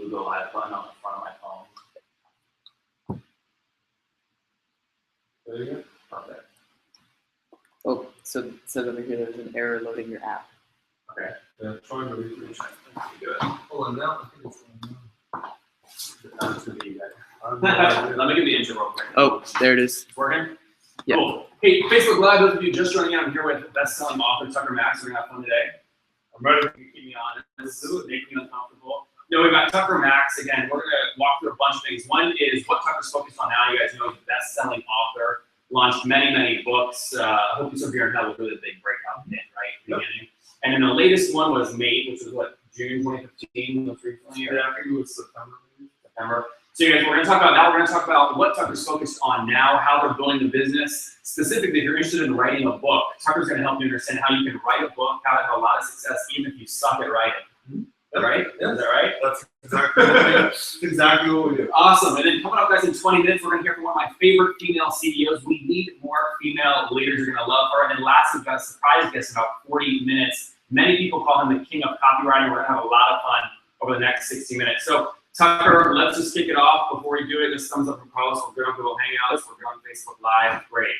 Google Live button on the front of my phone. There you go. Okay. Oh, so it says over here there's an error loading your app. Okay. Yeah, trying to refresh. Do it. Hold on now. I think it's Let me give the intro real quick. Oh, there it is. It's working? Yeah. Cool. Hey, Facebook Live, those of you just joining in, I'm here with best-selling author Tucker Max. We're going to have fun today. I'm ready to keep me honest. This is making me uncomfortable. No, we've got Tucker Max. Again, we're going to walk through a bunch of things. One is what Tucker's focused on now. You guys know he's a best-selling author. Launched many, many books. I hope you saw here and was really a big breakout hit, right? At the beginning. And then the latest one was Mate, which was what, June 2015, most recently? Yeah, I think it was September. So you guys, we're going to talk about now. We're going to talk about what Tucker's focused on now, how they're building the business. Specifically, if you're interested in writing a book, Tucker's going to help you understand how you can write a book, how to have a lot of success, even if you suck at writing. Yep. Right? Yeah. Is that right? That's exactly what we do. Awesome. And then coming up, guys, in 20 minutes, we're going to hear from one of my favorite female CEOs. We need more female leaders. You're going to love her. And then lastly, we've got a surprise guest in about 40 minutes. Many people call him the king of copywriting. We're going to have a lot of fun over the next 60 minutes. So, Tucker, let's just kick it off. Before we do it, just thumbs up from Carlos. We're good on Google Hangouts. We're good on Facebook Live. Great.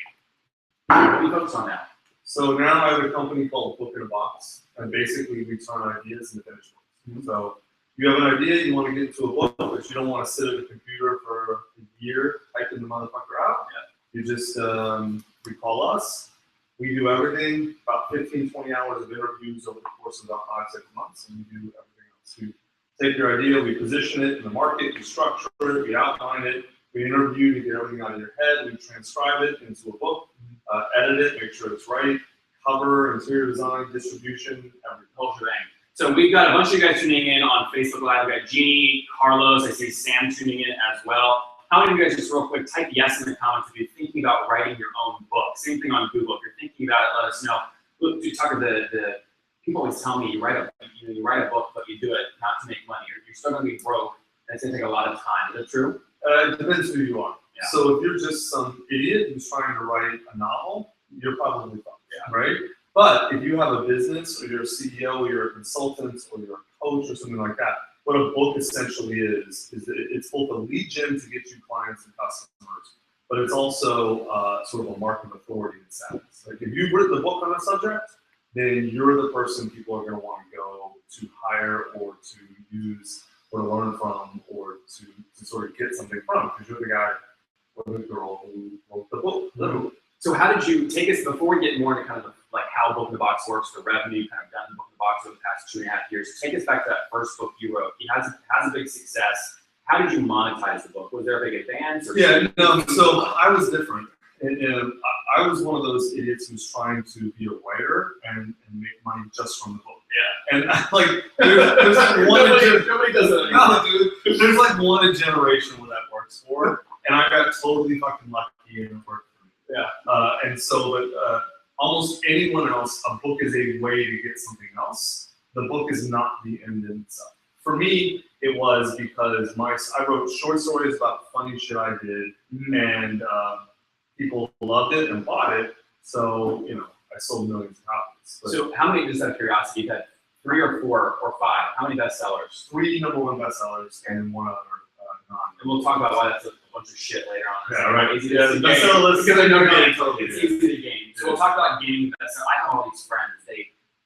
What do you focus on now? So now I have a company called Book in a Box, and basically we turn ideas into finished books. So you have an idea, you want to get into a book, but you don't want to sit at a computer for a year typing the motherfucker out. Yeah. You just, you call us. We do everything, about 15, 20 hours of interviews over the course of about 5-6 months, and we do everything else. We take your idea, we position it in the market, we structure it, we outline it, we interview to get everything out of your head, we transcribe it into a book, edit it, make sure it's right, cover, interior design, distribution, everything. Whole shebang. So we've got a bunch of you guys tuning in on Facebook Live. We've got Jeannie, Carlos, I see Sam tuning in as well. How many of you guys, just real quick, type yes in the comments if you're thinking about writing your own book. Same thing on Google. If you're thinking about it, let us know. Look, dude, Tucker, the people always tell me you write a book, but you do it not to make money. You're still going to be broke, and it's going to take a lot of time. Is that true? It depends who you are. Yeah. So if you're just some idiot who's trying to write a novel, you're probably fine, right? But if you have a business, or you're a CEO, or you're a consultant, or you're a coach, or something like that, what a book essentially is it's both a lead gen to get you clients and customers, but it's also sort of a mark of authority in sense. Like if you've written the book on a subject, then you're the person people are going to want to go to hire or to use or to learn from or to sort of get something from, because you're the guy or the girl who wrote the book, literally. So how did you take us, before we get more into kind of like how Book in the Box works, the revenue you've kind of done in Book in the Box over the past 2.5 years, take us back to that first book you wrote. It has a big success. How did you monetize the book? Was there a big advance? Or no, so I was different. And I was one of those idiots who's trying to be a writer and make money just from the book. Yeah. And like, there's like one nobody does that. No, dude. There's like one in generation where that works for. And I got totally fucking lucky and it worked for me. Yeah. And so, but almost anyone else, a book is a way to get something else. The book is not the end in itself. For me, it was because I wrote short stories about funny shit I did, and people loved it and bought it. So, I sold millions of copies. But so how many, just out of curiosity, you had 3 or 4 or 5? How many bestsellers? 3 #1 bestsellers and 1 other non. And we'll talk about why that's a bunch of shit later on. Yeah, right. Easy to the bestseller list, because I know it's easy to game. So we'll talk about gaming the bestseller. I have all these friends.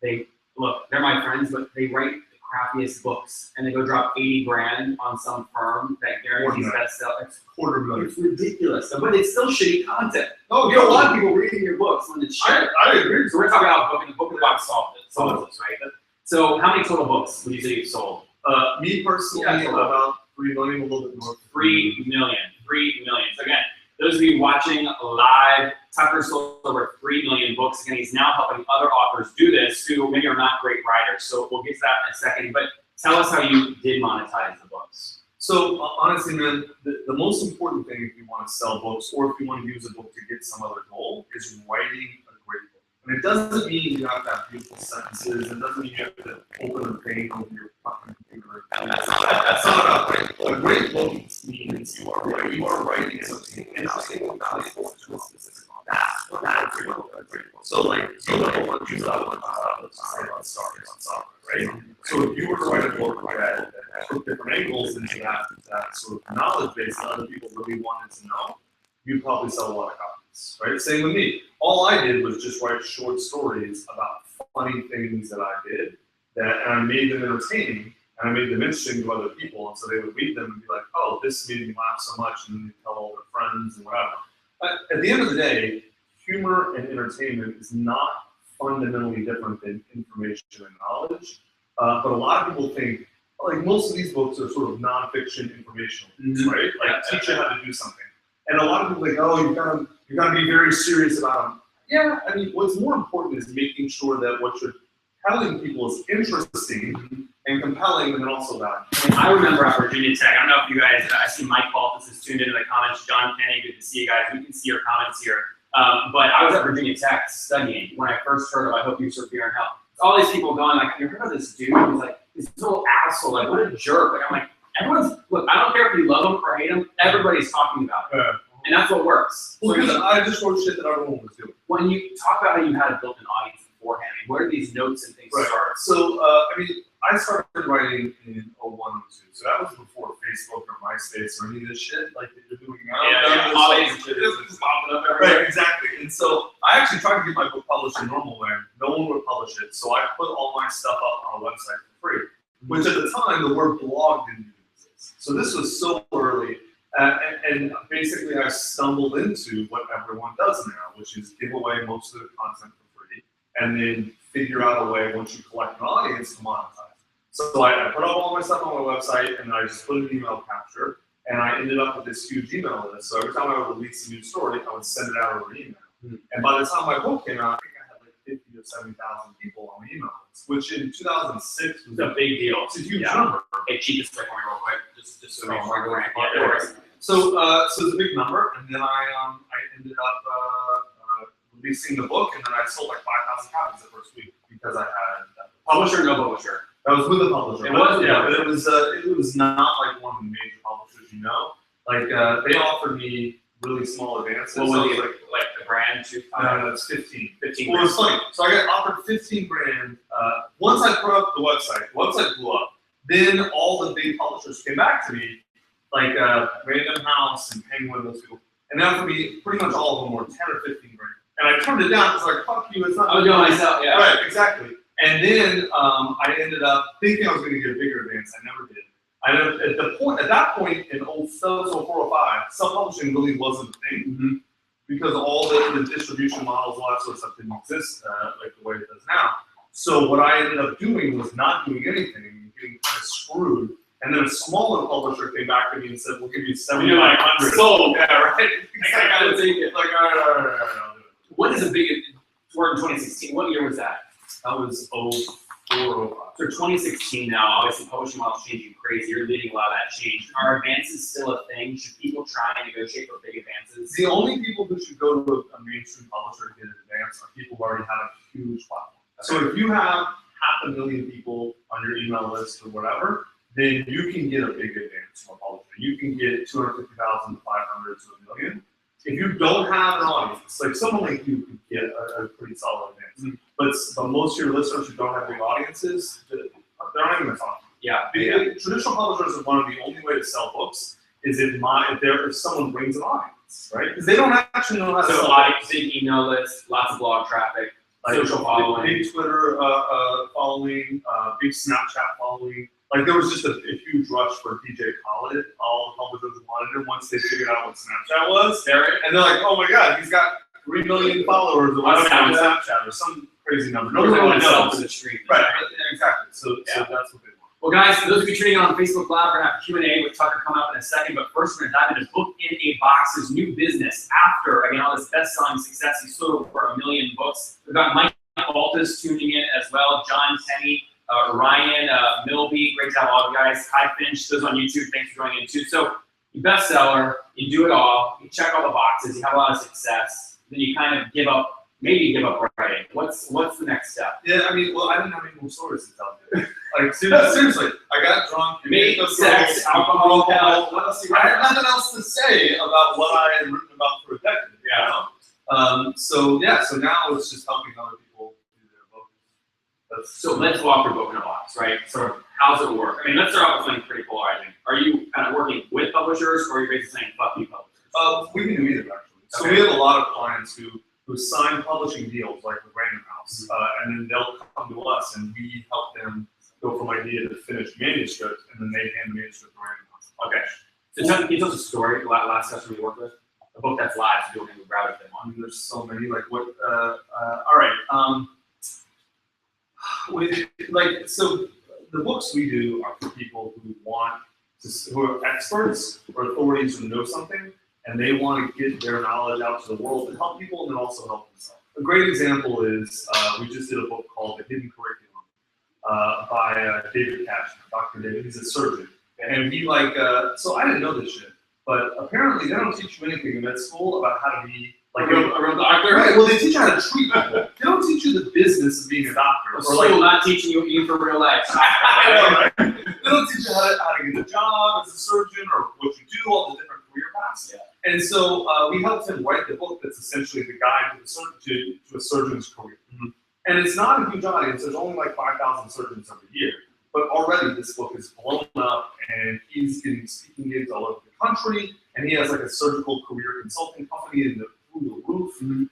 They look, they're my friends, but they write the crappiest books, and they go drop 80 grand on some firm that guarantees bestseller. It's $250,000. It's ridiculous, but it's still shitty content. Oh, you have a lot of people reading your books when it's shit. I agree. So we're talking about Book in the Box solves this, right? So how many total books would you say you've sold? Me personally, about 3 million, a little bit more. 3 million. 3 million. So again, those of you watching live, Tucker sold over 3 million books, and he's now helping other authors do this who maybe are not great writers. So we'll get to that in a second. But tell us how you did monetize the books. So honestly, man, the most important thing if you want to sell books, or if you want to use a book to get some other goal, is writing a great book. And it doesn't mean you have to have beautiful sentences. It doesn't mean you have to open a page over your fucking computer. That's not about great. A great book means you are writing something interesting and valuable to a specific audience. That's what that is. So like, you know what you thought on software, right? So if you were to write a book that took different angles into that sort of knowledge base that other people really wanted to know, you'd probably sell a lot of copies, right? Same with me. All I did was just write short stories about funny things that I did, and I made them entertaining, and I made them interesting to other people, and so they would read them and be like, oh, this made me laugh so much, and then they tell all their friends and whatever. But at the end of the day, humor and entertainment is not fundamentally different than information and knowledge. But a lot of people think, like most of these books are sort of nonfiction informational, right? Like teach you how to do something. And a lot of people think, oh, you gotta be very serious about them. Yeah, I mean, what's more important is making sure that what you're telling people is interesting and compelling, and then also valuable. I remember at Virginia Tech, I don't know if you guys, I see Mike Baltus is tuned into the comments, John Kenny, good to see you guys. We can see your comments here. But I was at Virginia Tech studying when I first heard of I Hope You Persevere in Hell. All these people going like, you heard of this dude? He's like, this little asshole, like what a jerk. Like I'm like, look, I don't care if you love him or hate him, everybody's talking about it. And that's what works. Well, because I just wrote shit that everyone was doing. When you talk about how you had to build an audience beforehand, I mean, where do these notes and things start? So, I mean, I started writing in 01, 02, so that was before Facebook or MySpace or any of this shit like that you're doing now. All these shit is just popping up everywhere. Right, exactly. And so I actually tried to get my book published in normal way. No one would publish it, so I put all my stuff up on a website for free, which at the time the word blog didn't even exist. So this was so early. And basically I stumbled into what everyone does now, which is give away most of the content for free, and then figure out a way, once you collect an audience, to monetize. So I put up all my stuff on my website, and then I just put an email capture, and I ended up with this huge email list. So every time I would release a new story, I would send it out over email. And by the time my book came out, I think I had like 50 or 70,000 people on the email list, which in 2006 was a big deal. It's a huge number. Hey, cheap this real quick, just so make sure we're going So it's a big number, and then I ended up releasing the book, and then I sold like 5,000 copies the first week because I had publisher, no publisher. That was with a publisher. It was, yeah, but it was not like one of the major publishers, you know. Like they offered me really small advances. What was like the brand too? No, it's 15. 15. Well, it's funny. So I got offered 15 grand. Once I put up the website blew up. Then all the big publishers came back to me, like Random House and Penguin, those people, and offered me pretty much all of them were 10 or 15 grand. And I turned it down because like, fuck you, it's not. I was doing myself, yeah. Right, exactly. And then I ended up thinking I was going to get a bigger advance. I never did. At that point in 04, 05, self-publishing really wasn't a thing because all the distribution models, all that sort of stuff didn't exist like the way it does now. So what I ended up doing was not doing anything and getting kind of screwed. And then a smaller publisher came back to me and said, "We'll give you 7,500." Sold. Yeah, right. I gotta take it. Like, all right. What is a big? We're in 2016. What year was that? That was 04, 05. So 2016 now, obviously publishing model's changing crazy. You're leading a lot of that change. Are advances still a thing? Should people try and negotiate for big advances? The only people who should go to a mainstream publisher to get an advance are people who already have a huge platform. So if you have 500,000 people on your email list or whatever, then you can get a big advance from a publisher. You can get 250,000 to 500 to a million. If you don't have an audience, like someone like you could get a pretty solid advance. But most of your listeners who don't have big audiences, they're not even going to talk. Yeah. Traditional publishers are one of the only way to sell books is if someone brings an audience, right? Because they don't actually know how to sell books. Big email list, lots of blog traffic, like social following, big Twitter following, big Snapchat following. Like there was just a huge rush for DJ Khaled. All the publishers wanted it once they figured out what Snapchat was. And they're like, oh my God, he's got 3 million followers on Snapchat or some crazy number. No one really knows. For the stream. Right, exactly. So that's what they want. Well, guys, for those of you tuning in on Facebook Live, we're going to have Q&A with Tucker coming up in a second. But first, we're going to dive into Book in a Box's new business. After, again, all this best-selling success, he sold over 1 million books. We've got Mike Baltus tuning in as well, John Tenney, Ryan Milby, great to have all of you guys. Hi Finch, those on YouTube, thanks for joining in too. So, you bestseller, you do it all, you check all the boxes, you have a lot of success, then you kind of maybe give up writing. What's the next step? Yeah, I mean, well, I didn't have any more stories to tell you. Like, seriously, I got drunk. Meat, sex, alcohol, what else? I had nothing else to say about what I had written about for a decade, you know? So yeah, so now it's just helping other people do their book. So let's walk through book in a box, right? So how's it work? I mean, let's start off with something pretty polarizing. Are you kind of working with publishers, or are you basically saying fuck you publishers? We can do either actually. So Okay. we have a lot of clients who sign publishing deals like with Random House, and then they'll come to us and we help them go from idea to finished manuscript, and then they hand the manuscript to Random House. Okay. So can you tell us a story, the last customer you worked with? A book that's live, so people can browse them on. There's so many, like what, all right. So the books we do are for people who who are experts or authorities who know something, and they want to get their knowledge out to the world and help people, and then also help themselves. A great example is, we just did a book called The Hidden Curriculum by David Cash, Dr. David. He's a surgeon. And he so I didn't know this shit, but apparently they don't teach you anything in med school about how to be like a real doctor. Right, well they teach you how to treat people. They don't teach you the business of being a doctor. Or like not teaching you for real life. I know, right? They don't teach you how to get a job as a surgeon or what you do, all the different career paths. Yeah. And so we helped him write the book that's essentially the guide to a surgeon's career. Mm-hmm. And it's not a huge audience. There's only like 5,000 surgeons every year. But already this book is blown up, and he's getting speaking gigs all over the country, and he has like a surgical career consulting company in the through the roof, and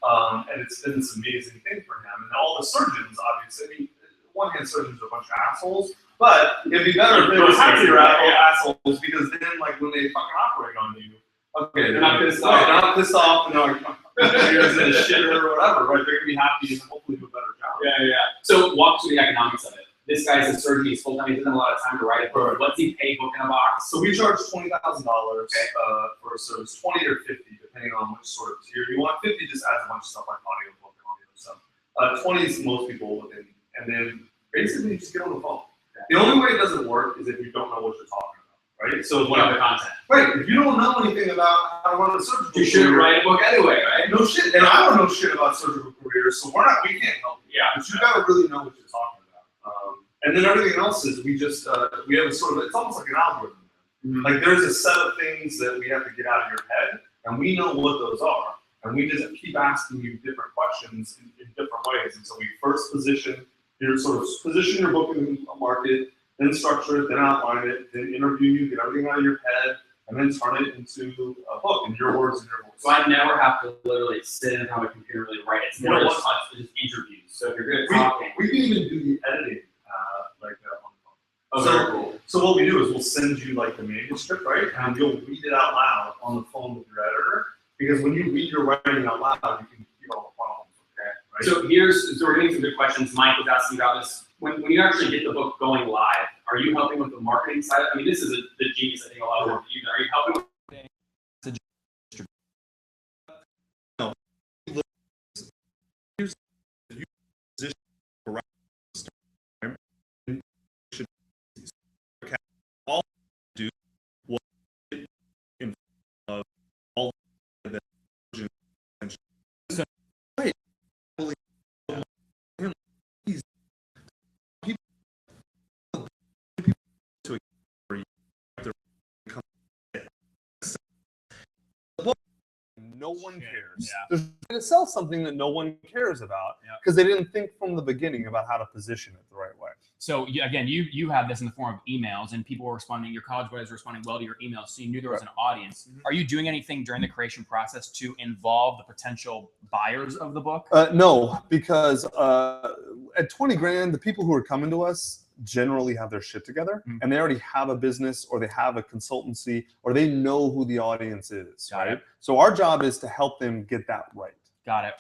it's been this amazing thing for him. And all the surgeons, obviously, I mean, one hand surgeons are a bunch of assholes, but it'd be better if they were happier assholes, because then like when they fucking operate on you, okay, they're not pissed off. They're not pissed off, and they're like, you're in a shitter or whatever, right? They're gonna be happy and hopefully do a better job. Yeah, yeah. So walk through the economics of it. This guy's a surgeon, he's full-time, he doesn't have a lot of time to write a book. What's he pay book in a box? So we charge $20,000 for a service, 20 or 50, depending on which sort of tier you want. 50 just adds a bunch of stuff like audiobook and all the other stuff. 20 is most people, and then basically you just get on the phone. The only way it doesn't work is if you don't know what you're talking about, right? So what other content? Right, if you don't know anything about how to run a surgical career, you should write a book anyway, right? No shit, and I don't know shit about surgical careers, so we can't help you. Yeah. But you gotta really know what you're talking about. And then everything else is we have a sort of, it's almost like an algorithm. Mm-hmm. Like there's a set of things that we have to get out of your head, and we know what those are. And we just keep asking you different questions in different ways. And so we first position your book in a market, then structure it, then outline it, then interview you, get everything out of your head, and then turn it into a book in your words and your voice. So I never have to literally sit in front of a computer and really write it. It's more just interviews. So if you're good at talking. We can even do the editing on the phone. Oh, very cool. So what we do is we'll send you like the manuscript, right? And you'll read it out loud on the phone with your editor. Because when you read your writing out loud, you can hear all the problems, okay? Right? So we're getting some good questions. Mike was asking about this. When you actually get the book going live, are you helping with the marketing side? I mean, this is the genius, I think, a lot of work that you've done. Are you helping with no one cares. Yeah. They're trying to sell something that no one cares about because they didn't think from the beginning about how to position it the right way. So again, you have this in the form of emails, and people were responding. Your college boys were responding well to your emails, so you knew there was an audience. Mm-hmm. Are you doing anything during the creation process to involve the potential buyers of the book? No, because at 20 grand, the people who are coming to us generally have their shit together, and they already have a business, or they have a consultancy, or they know who the audience is, right? So our job is to help them get that right. Got it.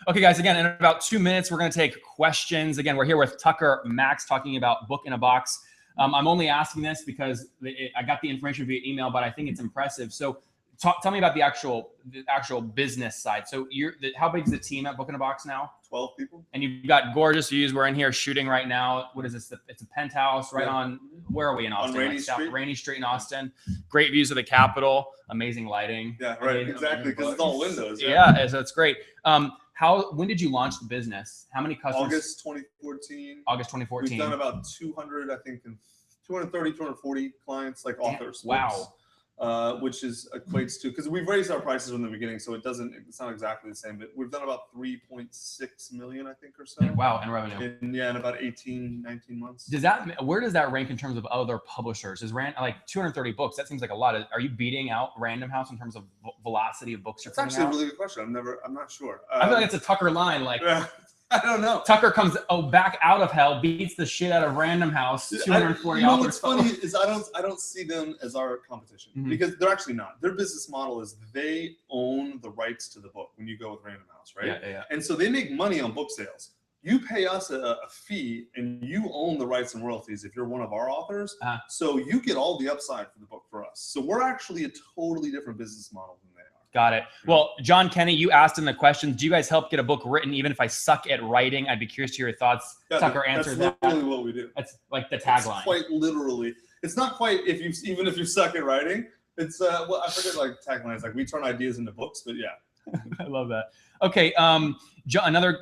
Okay, guys, again, in about 2 minutes, we're going to take questions. Again, we're here with Tucker Max talking about Book in a Box. I'm only asking this because I got the information via email, but I think it's impressive. So tell me about the actual business side. So how big is the team at Book in a Box now? 12 people. And you've got gorgeous views. We're in here shooting right now. What is this? It's a penthouse right on, where are we in Austin? On Rainy Street. Rainy Street in Austin. Great views of the Capitol. Amazing lighting. Yeah, right. Exactly, because it's all windows. Yeah, so it's great. When did you launch the business? How many customers? August 2014. August 2014. We've done about 200, I think, and 230, 240 clients, like authors. Wow. which equates to, because we've raised our prices from the beginning, so it's not exactly the same, but we've done about 3.6 million, I think, or so. Wow, in revenue. In about 18, 19 months. Where does that rank in terms of other publishers? Is like 230 books? That seems like a lot. Are you beating out Random House in terms of velocity of books you're That's putting actually out? a really good question. I'm not sure. I feel like it's a Tucker line. Like, I don't know. Tucker comes back out of hell, beats the shit out of Random House. 240 You know authors. what's funny is I don't see them as our competition, because they're actually not. Their business model is they own the rights to the book when you go with Random House, right? Yeah. And so they make money on book sales. You pay us a fee, and you own the rights and royalties if you're one of our authors. So you get all the upside for the book for us. So we're actually a totally different business model than they are. Got it. Well, John Kenny, you asked in the questions, do you guys help get a book written even if I suck at writing? I'd be curious to hear your thoughts. Yeah, Tucker answered that. That's literally what we do. That's like the tagline. Quite literally. It's not quite even if you suck at writing. It's well, I forget like taglines, like we turn ideas into books, but yeah. I love that. Okay. Another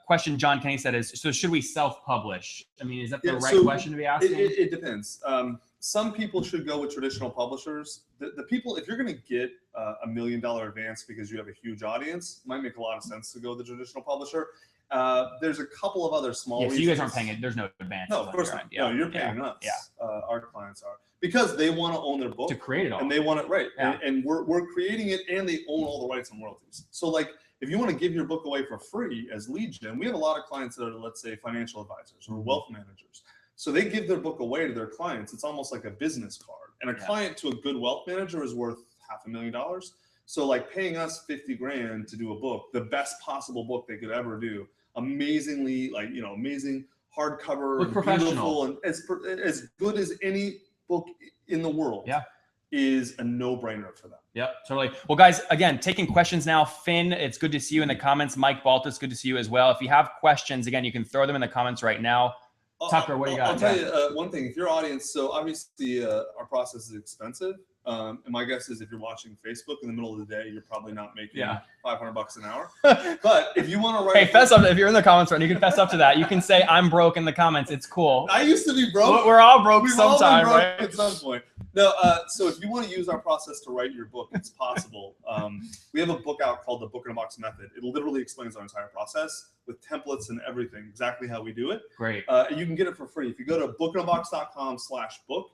question John Kenny said is, so should we self-publish? I mean, is that the right question to be asking? It depends. Some people should go with traditional publishers. The people, if you're going to get $1 million advance because you have a huge audience, it might make a lot of sense to go with the traditional publisher. There's a couple of other small so you guys aren't paying it. There's no advance. No, of course not. No, you're paying us. Yeah. Our clients are. Because they want to own their book. To create it all. And they want it right. Yeah. And we're creating it, and they own all the rights and royalties. So like, if you want to give your book away for free as lead gen, we have a lot of clients that are, let's say, financial advisors or wealth managers. So they give their book away to their clients. It's almost like a business card. And a client to a good wealth manager is worth $500,000. So like paying us 50 grand to do a book, the best possible book they could ever do, amazingly, like, amazing hardcover, beautiful, and as good as any book in the world. Yeah. Is a no-brainer for them. Yep, totally. Well, guys, again, taking questions now. Finn, it's good to see you in the comments. Mike Baltus, good to see you as well. If you have questions, again, you can throw them in the comments right now. Tucker, what do you got? I'll tell you one thing. If your audience, so obviously our process is expensive. And my guess is if you're watching Facebook in the middle of the day, you're probably not making $500 an hour. But if you want to write, hey, fess up. If you're in the comments right now, you can fess up to that. You can say I'm broke in the comments. It's cool. I used to be broke. We're all broke We've sometime, all been broke right? at some point. No, so if you want to use our process to write your book, it's possible. We have a book out called the Book in a Box Method. It literally explains our entire process with templates and everything, exactly how we do it. Great. And you can get it for free. If you go to bookinabox.com/book,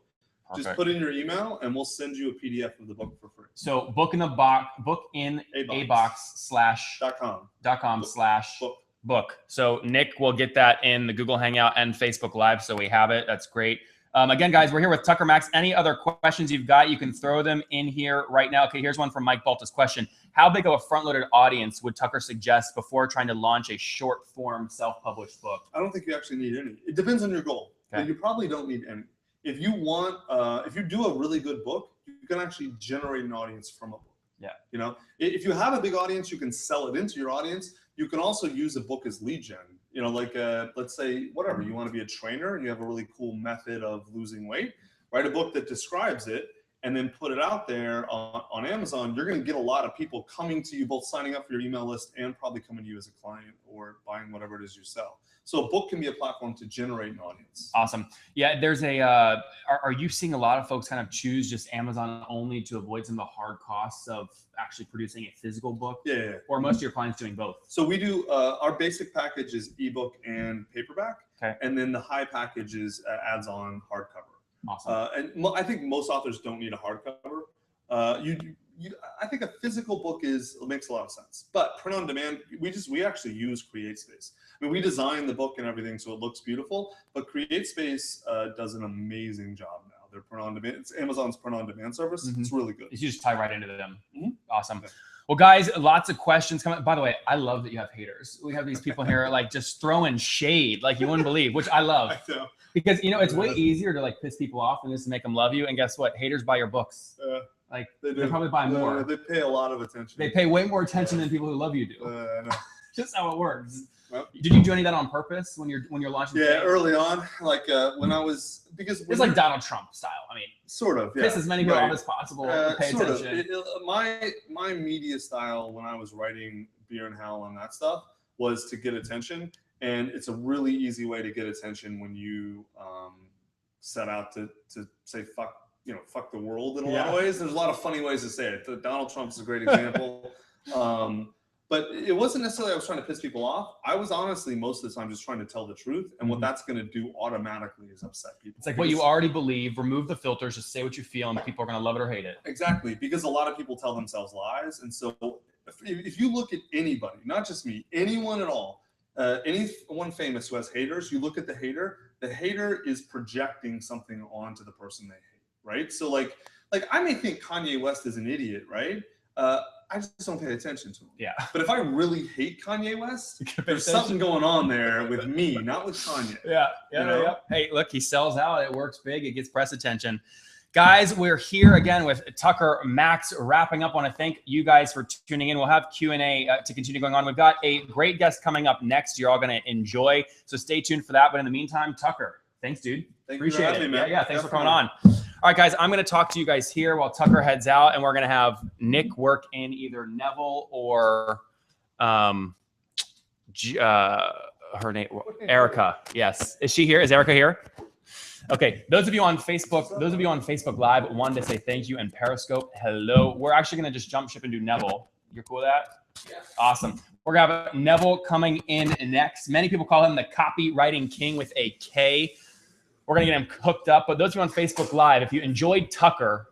just put in your email and we'll send you a PDF of the book for free. So bookinabox.com/book. So Nick will get that in the Google Hangout and Facebook Live. So we have it. That's great. Again, guys, we're here with Tucker Max. Any other questions you've got, you can throw them in here right now. Okay, here's one from Mike Baltus' question. How big of a front-loaded audience would Tucker suggest before trying to launch a short-form self-published book? I don't think you actually need any. It depends on your goal. Okay. But you probably don't need any. If you want, if you do a really good book, you can actually generate an audience from a book. Yeah. If you have a big audience, you can sell it into your audience. You can also use a book as lead gen. Like let's say whatever you want to be a trainer and you have a really cool method of losing weight. Write a book that describes it and then put it out there on Amazon. You're going to get a lot of people coming to you, both signing up for your email list and probably coming to you as a client or buying whatever it is you sell. So a book can be a platform to generate an audience. Awesome. Yeah, there's are you seeing a lot of folks kind of choose just Amazon only to avoid some of the hard costs of actually producing a physical book? Yeah. Or most of your clients doing both? So we do, our basic package is ebook and paperback. Okay. And then the high package is adds on hardcover. Awesome. And I think most authors don't need a hardcover. I think a physical book makes a lot of sense, but print on demand, we actually use CreateSpace. I mean, we design the book and everything so it looks beautiful, but CreateSpace does an amazing job now. They're print on demand. It's Amazon's print on demand service. It's really good. You just tie right into them. Awesome. Well, guys, lots of questions coming. By the way, I love that you have haters. We have these people here like just throwing shade like you wouldn't believe, which I love. I know. Because it's way easier to like piss people off than just to make them love you. And guess what? Haters buy your books. Like they probably buy more. They pay a lot of attention. They pay way more attention than people who love you do. I know. Just how it works. Well, did you do any of that on purpose when you're launching? Yeah, early on, like when I was it's like Donald Trump style. I mean, sort of. Yeah. Piss as many people off as possible. Pay attention. My media style when I was writing Beer and Hell and that stuff was to get attention, and it's a really easy way to get attention when you set out to say fuck fuck the world in a lot of ways. There's a lot of funny ways to say it. Donald Trump's a great example. But it wasn't necessarily I was trying to piss people off. I was honestly most of the time just trying to tell the truth. And what that's going to do automatically is upset people. It's like what you already believe. Remove the filters. Just say what you feel, and people are going to love it or hate it. Exactly, because a lot of people tell themselves lies. And so if you look at anybody, not just me, anyone at all, anyone famous who has haters, you look at the hater is projecting something onto the person they hate, right? So like I may think Kanye West is an idiot, right? I just don't pay attention to him. Yeah. But if I really hate Kanye West, there's something going on there with me, not with Kanye. Yeah. Hey, look, he sells out. It works big. It gets press attention. Guys, we're here again with Tucker Max wrapping up. I want to thank you guys for tuning in. We'll have Q&A to continue going on. We've got a great guest coming up next. You're all going to enjoy. So stay tuned for that. But in the meantime, Tucker, thanks, dude. Appreciate it. Man. Yeah, thanks for coming on. All right, guys, I'm going to talk to you guys here while Tucker heads out, and we're going to have Nick work in either Neville or her name, Erica. Yes. Is she here? Is Erica here? Okay. Those of you on Facebook Live wanted to say thank you, and Periscope, hello. We're actually going to just jump ship and do Neville. You're cool with that? Yeah. Awesome. We're going to have Neville coming in next. Many people call him the copywriting king with a K. We're going to get him hooked up. But those of you on Facebook Live, if you enjoyed Tucker,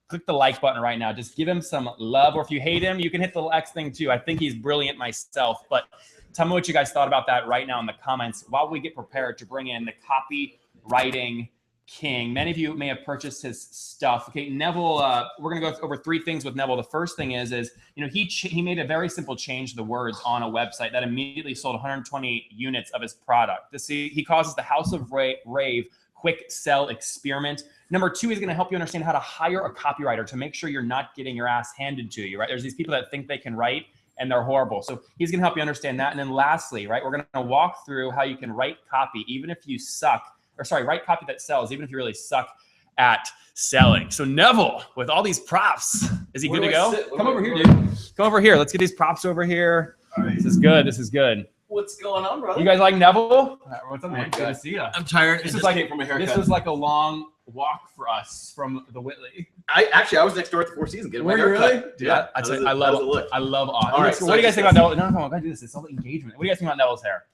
click the like button right now. Just give him some love. Or if you hate him, you can hit the X thing too. I think he's brilliant myself. But tell me what you guys thought about that right now in the comments while we get prepared to bring in the copywriting king. Many of you may have purchased his stuff. Okay, Neville, we're going to go over 3 things with Neville. The first thing is he made a very simple change to the words on a website that immediately sold 120 units of his product. He calls this the House of Rave quick sell experiment. Number 2, he's going to help you understand how to hire a copywriter to make sure you're not getting your ass handed to you, right? There's these people that think they can write and they're horrible. So he's going to help you understand that. And then lastly, right, we're going to walk through how you can write copy even if you suck. Write copy that sells, even if you really suck at selling. So Neville, with all these props, is he good to go? Come over here, dude. Come over here. Let's get these props over here. Right. This is good. What's going on, brother? You guys like Neville? What's up, man? Good to see you. I'm tired. This was like a long walk for us from the Whitley. I was next door at the Four Seasons getting my haircut. Really? Dude, yeah. I love Austin. All right, what do you guys think about Neville? No, I gotta do this. It's all the engagement. What do you guys think about Neville's hair?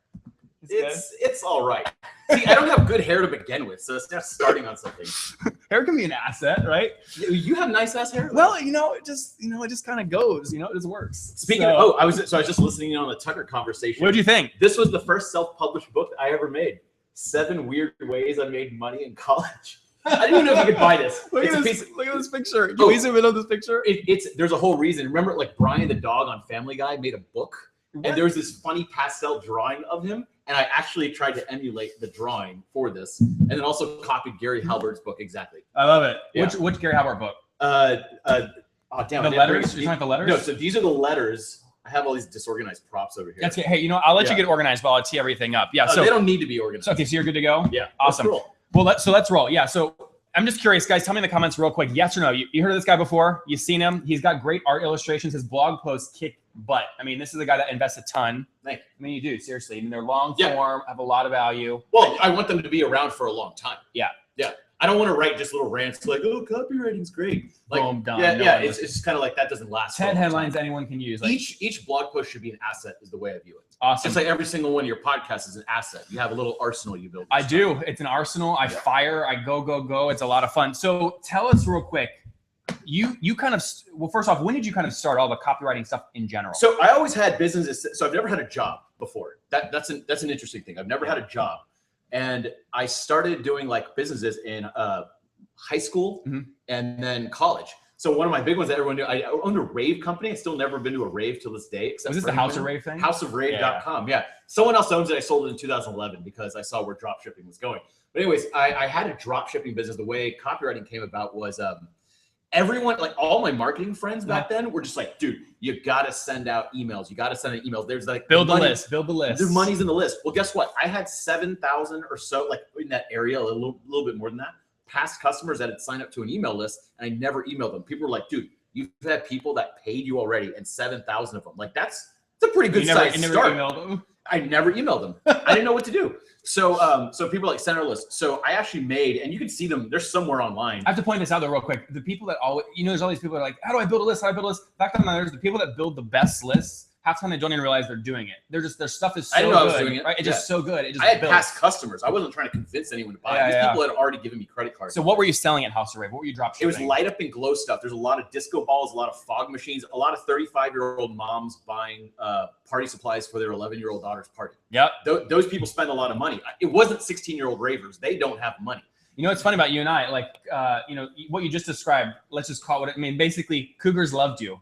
It's all right. See, I don't have good hair to begin with, so it's not starting on something. Hair can be an asset, right? You have nice ass hair. Well, it just kind of goes. It just works. Speaking of, I was just listening in on the Tucker conversation. What did you think? This was the first self-published book I ever made. 7 weird ways I made money in college. I didn't even know if you could buy this. Look at this picture. Can we zoom in on this picture? There's a whole reason. Remember, like Brian the dog on Family Guy made a book, and there was this funny pastel drawing of him. And I actually tried to emulate the drawing for this, and then also copied Gary Halbert's book exactly. I love it. Yeah. Which Gary Halbert book? The letters. You're talking the letters? No, so these are the letters. I have all these disorganized props over here. That's good. Hey, I'll let you get organized while I tee everything up. Yeah. So they don't need to be organized. Okay, so you're good to go. Yeah. Awesome. Well, let's roll. Yeah. So I'm just curious, guys. Tell me in the comments real quick. Yes or no? You heard of this guy before? You've seen him? He's got great art illustrations. His blog posts kick butt. I mean, this is a guy that invests a ton. Thank you. I mean, you do, seriously. I mean, they're long form, have a lot of value. Well, I want them to be around for a long time. Yeah. I don't want to write just little rants like, oh, copywriting's great. Like, boom, done. It's just kind of like that doesn't last. 10 headlines anyone can use. Each blog post should be an asset is the way I view it. Awesome. It's like every single one of your podcasts is an asset. You have a little arsenal you build. I do. It's an arsenal. I fire. I go. It's a lot of fun. So tell us real quick. You kind of, well, first off, when did you kind of start all the copywriting stuff in general? So I always had businesses. So I've never had a job before. That's an interesting thing. I've never had a job, and I started doing like businesses in high school and then college. So one of my big ones that everyone knew, I owned a rave company. I've still never been to a rave till this day. Was this the House of Rave thing? Houseofrave.com. Yeah. Someone else owns it. I sold it in 2011 because I saw where drop shipping was going. But anyways, I had a drop shipping business. The way copywriting came about was everyone, like all my marketing friends back then were just like, dude, you got to send out emails. You got to send out emails. There's like build the list. There's money's in the list. Well, guess what? I had 7,000 or so, like in that area, a little bit more than that, past customers that had signed up to an email list, and I never emailed them. People were like, dude, you've had people that paid you already, and 7,000 of them. Like that's a pretty good size start. I never emailed them. I didn't know what to do. So so people like send our list. So I actually made, and you can see them, they're somewhere online. I have to point this out though real quick. The people that always, there's all these people that are like, how do I build a list? How do I build a list? Fact of the matter is, the people that build the best lists, half the time they don't even realize they're doing it. They're just, their stuff is so I didn't know I was doing good, it. right? It's just so good. It just I had builds. past customers. I wasn't trying to convince anyone to buy it. These people had already given me credit cards. So what were you selling at House of Rave? What were you drop shipping? It was light up and glow stuff. There's a lot of disco balls, a lot of fog machines, a lot of 35-year-old moms buying party supplies for their 11-year-old daughter's party. Yep. Those people spend a lot of money. It wasn't 16-year-old ravers. They don't have money. You know what's funny about you and I? Like, what you just described, let's just call it, basically, Cougars loved you.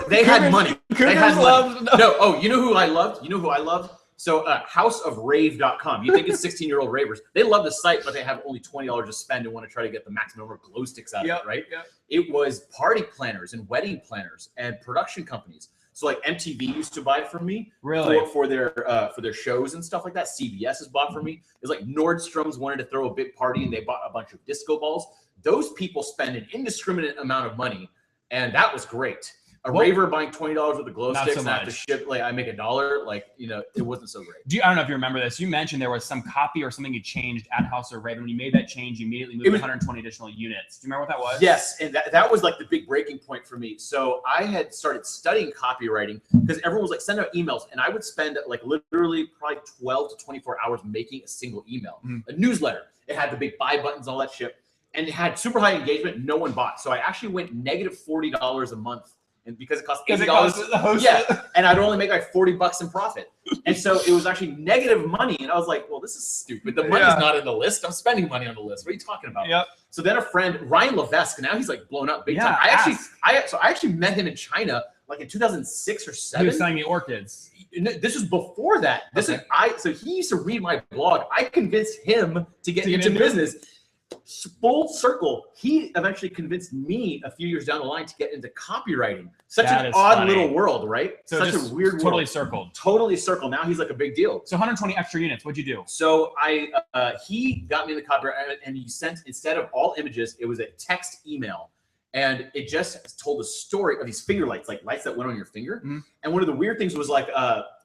They had money. They had money. No. Oh, you know who I loved? You know who I loved? So houseofrave.com. You think it's 16-year-old ravers. They love the site, but they have only $20 to spend and want to try to get the maximum number of glow sticks out of it, right? Yep. It was party planners and wedding planners and production companies. So like MTV used to buy it from me for their shows and stuff like that. CBS has bought from me. It was like Nordstrom's wanted to throw a big party and they bought a bunch of disco balls. Those people spend an indiscriminate amount of money, and that was great. Raver buying $20 worth of glow sticks and I have to ship, like I make $1, like, it wasn't so great. I don't know if you remember this. You mentioned there was some copy or something you changed at House of Rave, and when you made that change, you immediately moved 120 additional units. Do you remember what that was? Yes, and that was like the big breaking point for me. So I had started studying copywriting because everyone was like, send out emails, and I would spend like literally probably 12 to 24 hours making a single email, a newsletter. It had the big buy buttons, all that shit, and it had super high engagement. No one bought. So I actually went negative $40 a month. And because it cost $80, and I'd only make like $40 in profit. And so it was actually negative money. And I was like, well, this is stupid. The money's not in the list. I'm spending money on the list. What are you talking about? Yep. So then a friend, Ryan Levesque, now he's like blown up big time. I actually met him in China like in 2006 or 7. He was selling me orchids. This was before that. So he used to read my blog. I convinced him to get into business. Full circle, he eventually convinced me a few years down the line to get into copywriting. Such an odd little world, right? So such a weird totally world. circled. Totally circled. Now he's like a big deal. So 120 extra units. What'd you do? So he got me the copywriting, and he sent, instead of all images, it was a text email. And it just told the story of these finger lights, like lights that went on your finger. And one of the weird things was like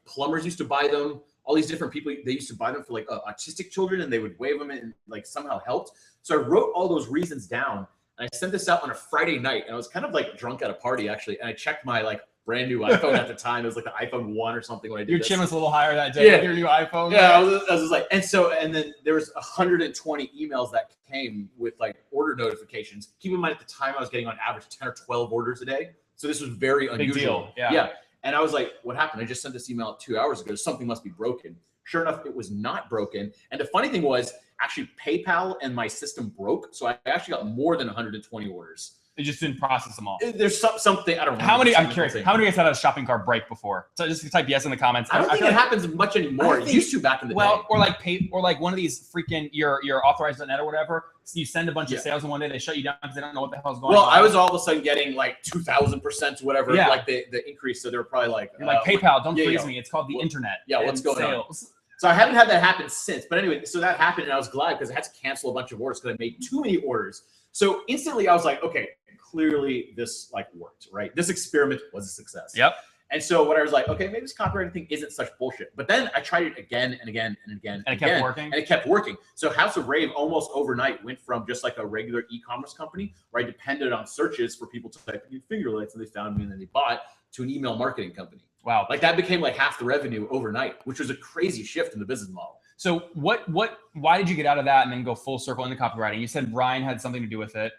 plumbers used to buy them. All these different people, they used to buy them for like autistic children, and they would wave them and like somehow helped. So I wrote all those reasons down, and I sent this out on a Friday night, and I was kind of like drunk at a party actually, and I checked my like brand new iPhone at the time. It was like the iPhone 1 or something when I did Your this. chin was a little higher that day with your new iPhone. Yeah, I was just like, and then there was 120 emails that came with like order notifications. Keep in mind at the time I was getting on average 10 or 12 orders a day. So this was very unusual. Big deal. Yeah. And I was like, what happened? I just sent this email 2 hours ago. Something must be broken. Sure enough, it was not broken. And the funny thing was, actually, PayPal and my system broke. So I actually got more than 120 orders. They just didn't process them all. There's something, I don't know. I'm curious, how many of you guys had a shopping cart break before? So just type yes in the comments. I don't think it happens much anymore. It used to back in the day. Or like one of these freaking, your authorized.net or whatever. So you send a bunch of sales in one day, they shut you down because they don't know what the hell's going on. Well, I was all of a sudden getting like 2,000% whatever, like the increase. So they were probably like, you're like, PayPal, don't freeze me. It's called the internet. Yeah, what's going on? Sales. So I haven't had that happen since. But anyway, so that happened, and I was glad because I had to cancel a bunch of orders because I made too many orders. So instantly I was like, okay, clearly this like worked, right? This experiment was a success. Yep. And so what I was like, okay, maybe this copywriting thing isn't such bullshit. But then I tried it again and again and again. And it kept working? And it kept working. So House of Rave almost overnight went from just like a regular e-commerce company where I depended on searches for people to type in finger lights and they found me and then they bought, to an email marketing company. Wow. Like that became like half the revenue overnight, which was a crazy shift in the business model. So why did you get out of that and then go full circle into copywriting? You said Ryan had something to do with it.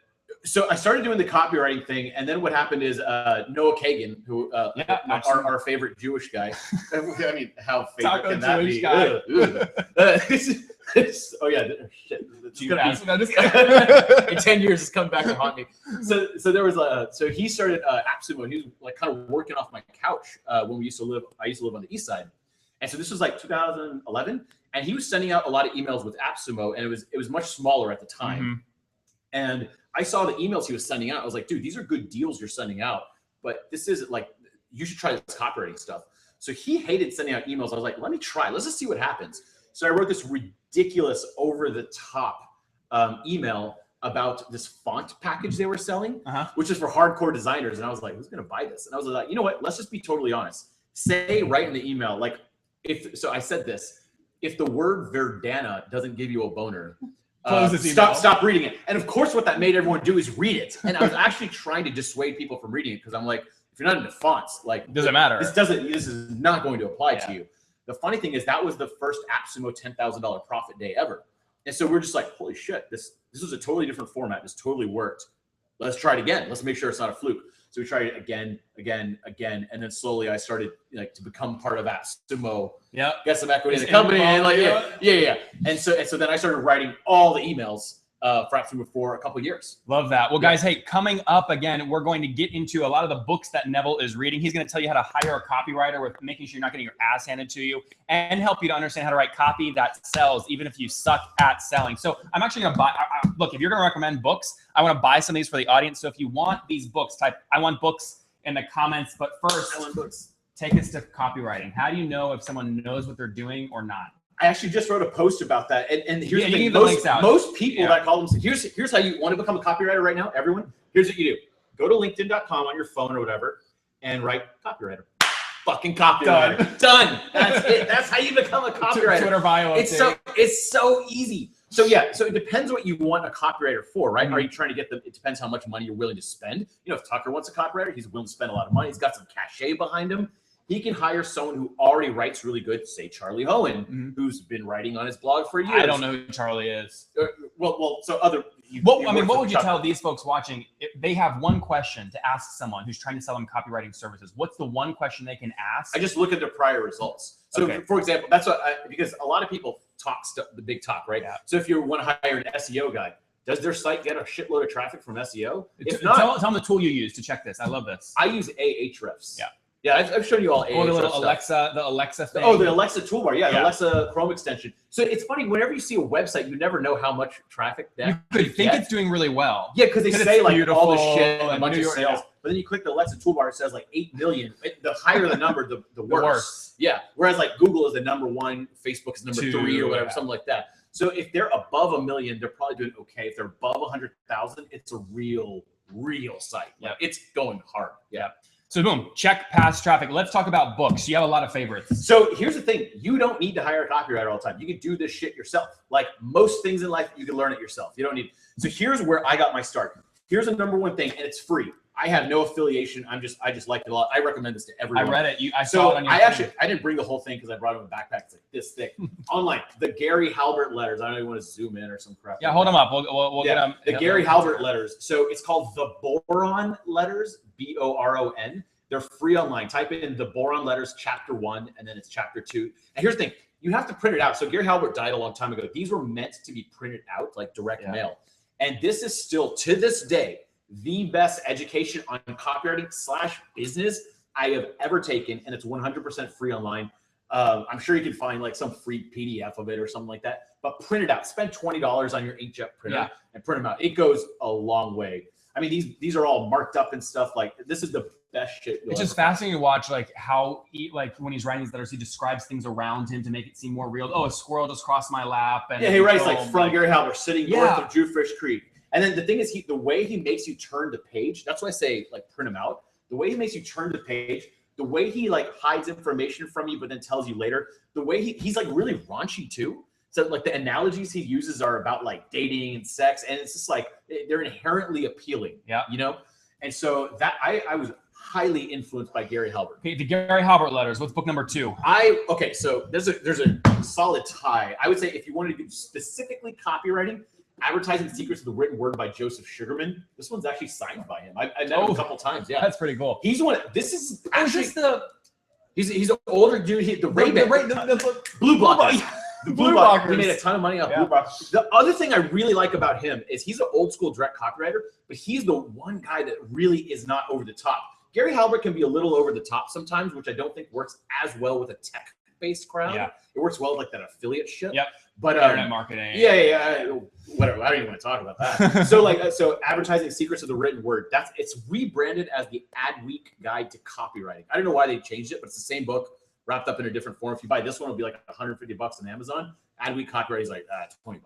So I started doing the copywriting thing, and then what happened is Noah Kagan, who our favorite Jewish guy. I mean, how favorite can that Jewish be? Guy. Oh yeah, shit. In In 10 years, it's coming back to haunt me. So there was so he started AppSumo. He was like kind of working off my couch when we used to live. I used to live on the east side, and so this was like 2011, and he was sending out a lot of emails with AppSumo, and it was much smaller at the time, and I saw the emails he was sending out. I was like, dude, these are good deals you're sending out, but this isn't like, you should try this copywriting stuff. So he hated sending out emails. I was like, let me try. Let's just see what happens. So I wrote this ridiculous over the top email about this font package they were selling, which is for hardcore designers. And I was like, who's going to buy this? And I was like, you know what? Let's just be totally honest. say right in the email, like so I said this, if the word Verdana doesn't give you a boner, Close this email. stop reading it. And of course, what that made everyone do is read it. And I was actually trying to dissuade people from reading it because I'm like, if you're not into fonts, like Doesn't matter. This is not going to apply to you. The funny thing is that was the first AppSumo $10,000 profit day ever. And so we're just like, holy shit, this was a totally different format. This totally worked. Let's try it again. Let's make sure it's not a fluke. So we tried it again, and then slowly I started like to become part of AppSumo. Yeah. Get some equity in the company, and like yeah. And so then I started writing all the emails for AppSumo for a couple of years. Love that. Well, guys, hey, coming up again, we're going to get into a lot of the books that Neville is reading. He's going to tell you how to hire a copywriter with making sure you're not getting your ass handed to you, and help you to understand how to write copy that sells, even if you suck at selling. So I'm actually going to buy, look, if you're going to recommend books, I want to buy some of these for the audience. So if you want these books, type I want books in the comments. But first, I want books. Take us to copywriting. How do you know if someone knows what they're doing or not? I actually just wrote a post about that, and here's the thing. Most people that call them, here's how you want to become a copywriter right now. Everyone, here's what you do: go to LinkedIn.com on your phone or whatever, and write copywriter. Fucking copywriter. Done. That's it. That's how you become a copywriter. Twitter bio. It's so easy. So yeah, so it depends what you want a copywriter for, right? Are you trying to get them? It depends how much money you're willing to spend. You know, if Tucker wants a copywriter, he's willing to spend a lot of money. He's got some cachet behind him. He can hire someone who already writes really good, say Charlie Hohen, who's been writing on his blog for years. I don't know who Charlie is. What would you tell these folks watching if they have one question to ask someone who's trying to sell them copywriting services? What's the one question they can ask? I just look at their prior results. So, for example, that's what because a lot of people talk the big talk, right? Yeah. So if you want to hire an SEO guy, does their site get a shitload of traffic from SEO? If not, tell them the tool you use to check this. I love this. I use Ahrefs. Yeah. Yeah, I've shown you all Ahrefs. The little Alexa thing. Oh, the Alexa toolbar. Yeah, the Alexa Chrome extension. So it's funny, whenever you see a website, you never know how much traffic that you could think it's doing really well. Yeah, because they say like all this shit and a bunch of sales. But then you click the Alexa toolbar, it says like 8 million. The higher the number, the worse. Yeah. Whereas like Google is the #1, Facebook is number 3 or whatever, something like that. So if they're above 1 million, they're probably doing okay. If they're above 100,000, it's a real site. Yeah. It's going hard. Yeah. So boom, check past traffic. Let's talk about books. You have a lot of favorites. So here's the thing. You don't need to hire a copywriter all the time. You can do this shit yourself. Like most things in life, you can learn it yourself. You don't need. So here's where I got my start. Here's the #1 thing, and it's free. I have no affiliation. I just like it a lot. I recommend this to everyone. I read it. I saw it on your I didn't bring the whole thing because I brought it in a backpack. It's like this thick. Online, the Gary Halbert letters. I don't even want to zoom in or some crap. Yeah, hold them up. We'll get them. The Gary Halbert letters. So it's called the Boron letters. BORON. They're free online. Type in the Boron letters chapter 1, and then it's chapter 2. And here's the thing. You have to print it out. So Gary Halbert died a long time ago. These were meant to be printed out like direct mail. And this is still, to this day, the best education on copywriting/business I have ever taken. And it's 100% free online. I'm sure you can find like some free PDF of it or something like that. But print it out. Spend $20 on your inkjet printer and print them out. It goes a long way. I mean, these are all marked up and stuff. Like this is the best shit. It's just fascinating to watch, like how when he's writing these letters, he describes things around him to make it seem more real. Oh, a squirrel just crossed my lap. And he writes like from Gary Halbert sitting north of Jewfish Creek. And then the thing is, the way he makes you turn the page. That's why I say like print them out. The way he makes you turn the page. The way he like hides information from you, but then tells you later. The way he's like really raunchy too. So like the analogies he uses are about like dating and sex, and it's just like they're inherently appealing. Yeah, you know. And so that I was highly influenced by Gary Halbert. Okay, the Gary Halbert letters. What's book #2? So there's a solid tie. I would say if you wanted to do specifically copywriting, Advertising Secrets of the Written Word by Joseph Sugarman. This one's actually signed by him. I met him a couple times. Yeah, that's pretty cool. He's one. This is actually he's an older dude. The Rave, Blue Block. The Blue Blockers. He made a ton of money off Blue Blockers. The other thing I really like about him is he's an old school direct copywriter, but he's the one guy that really is not over the top. Gary Halbert can be a little over the top sometimes, which I don't think works as well with a tech-based crowd. Yeah. It works well with like that affiliate shit. Yep. But internet marketing. Yeah. Whatever. I don't even want to talk about that. So Advertising Secrets of the Written Word. It's rebranded as the Adweek Guide to Copywriting. I don't know why they changed it, but it's the same book wrapped up in a different form. If you buy this one, it'll be like $150 on Amazon. Adweek Copywriting is like $20.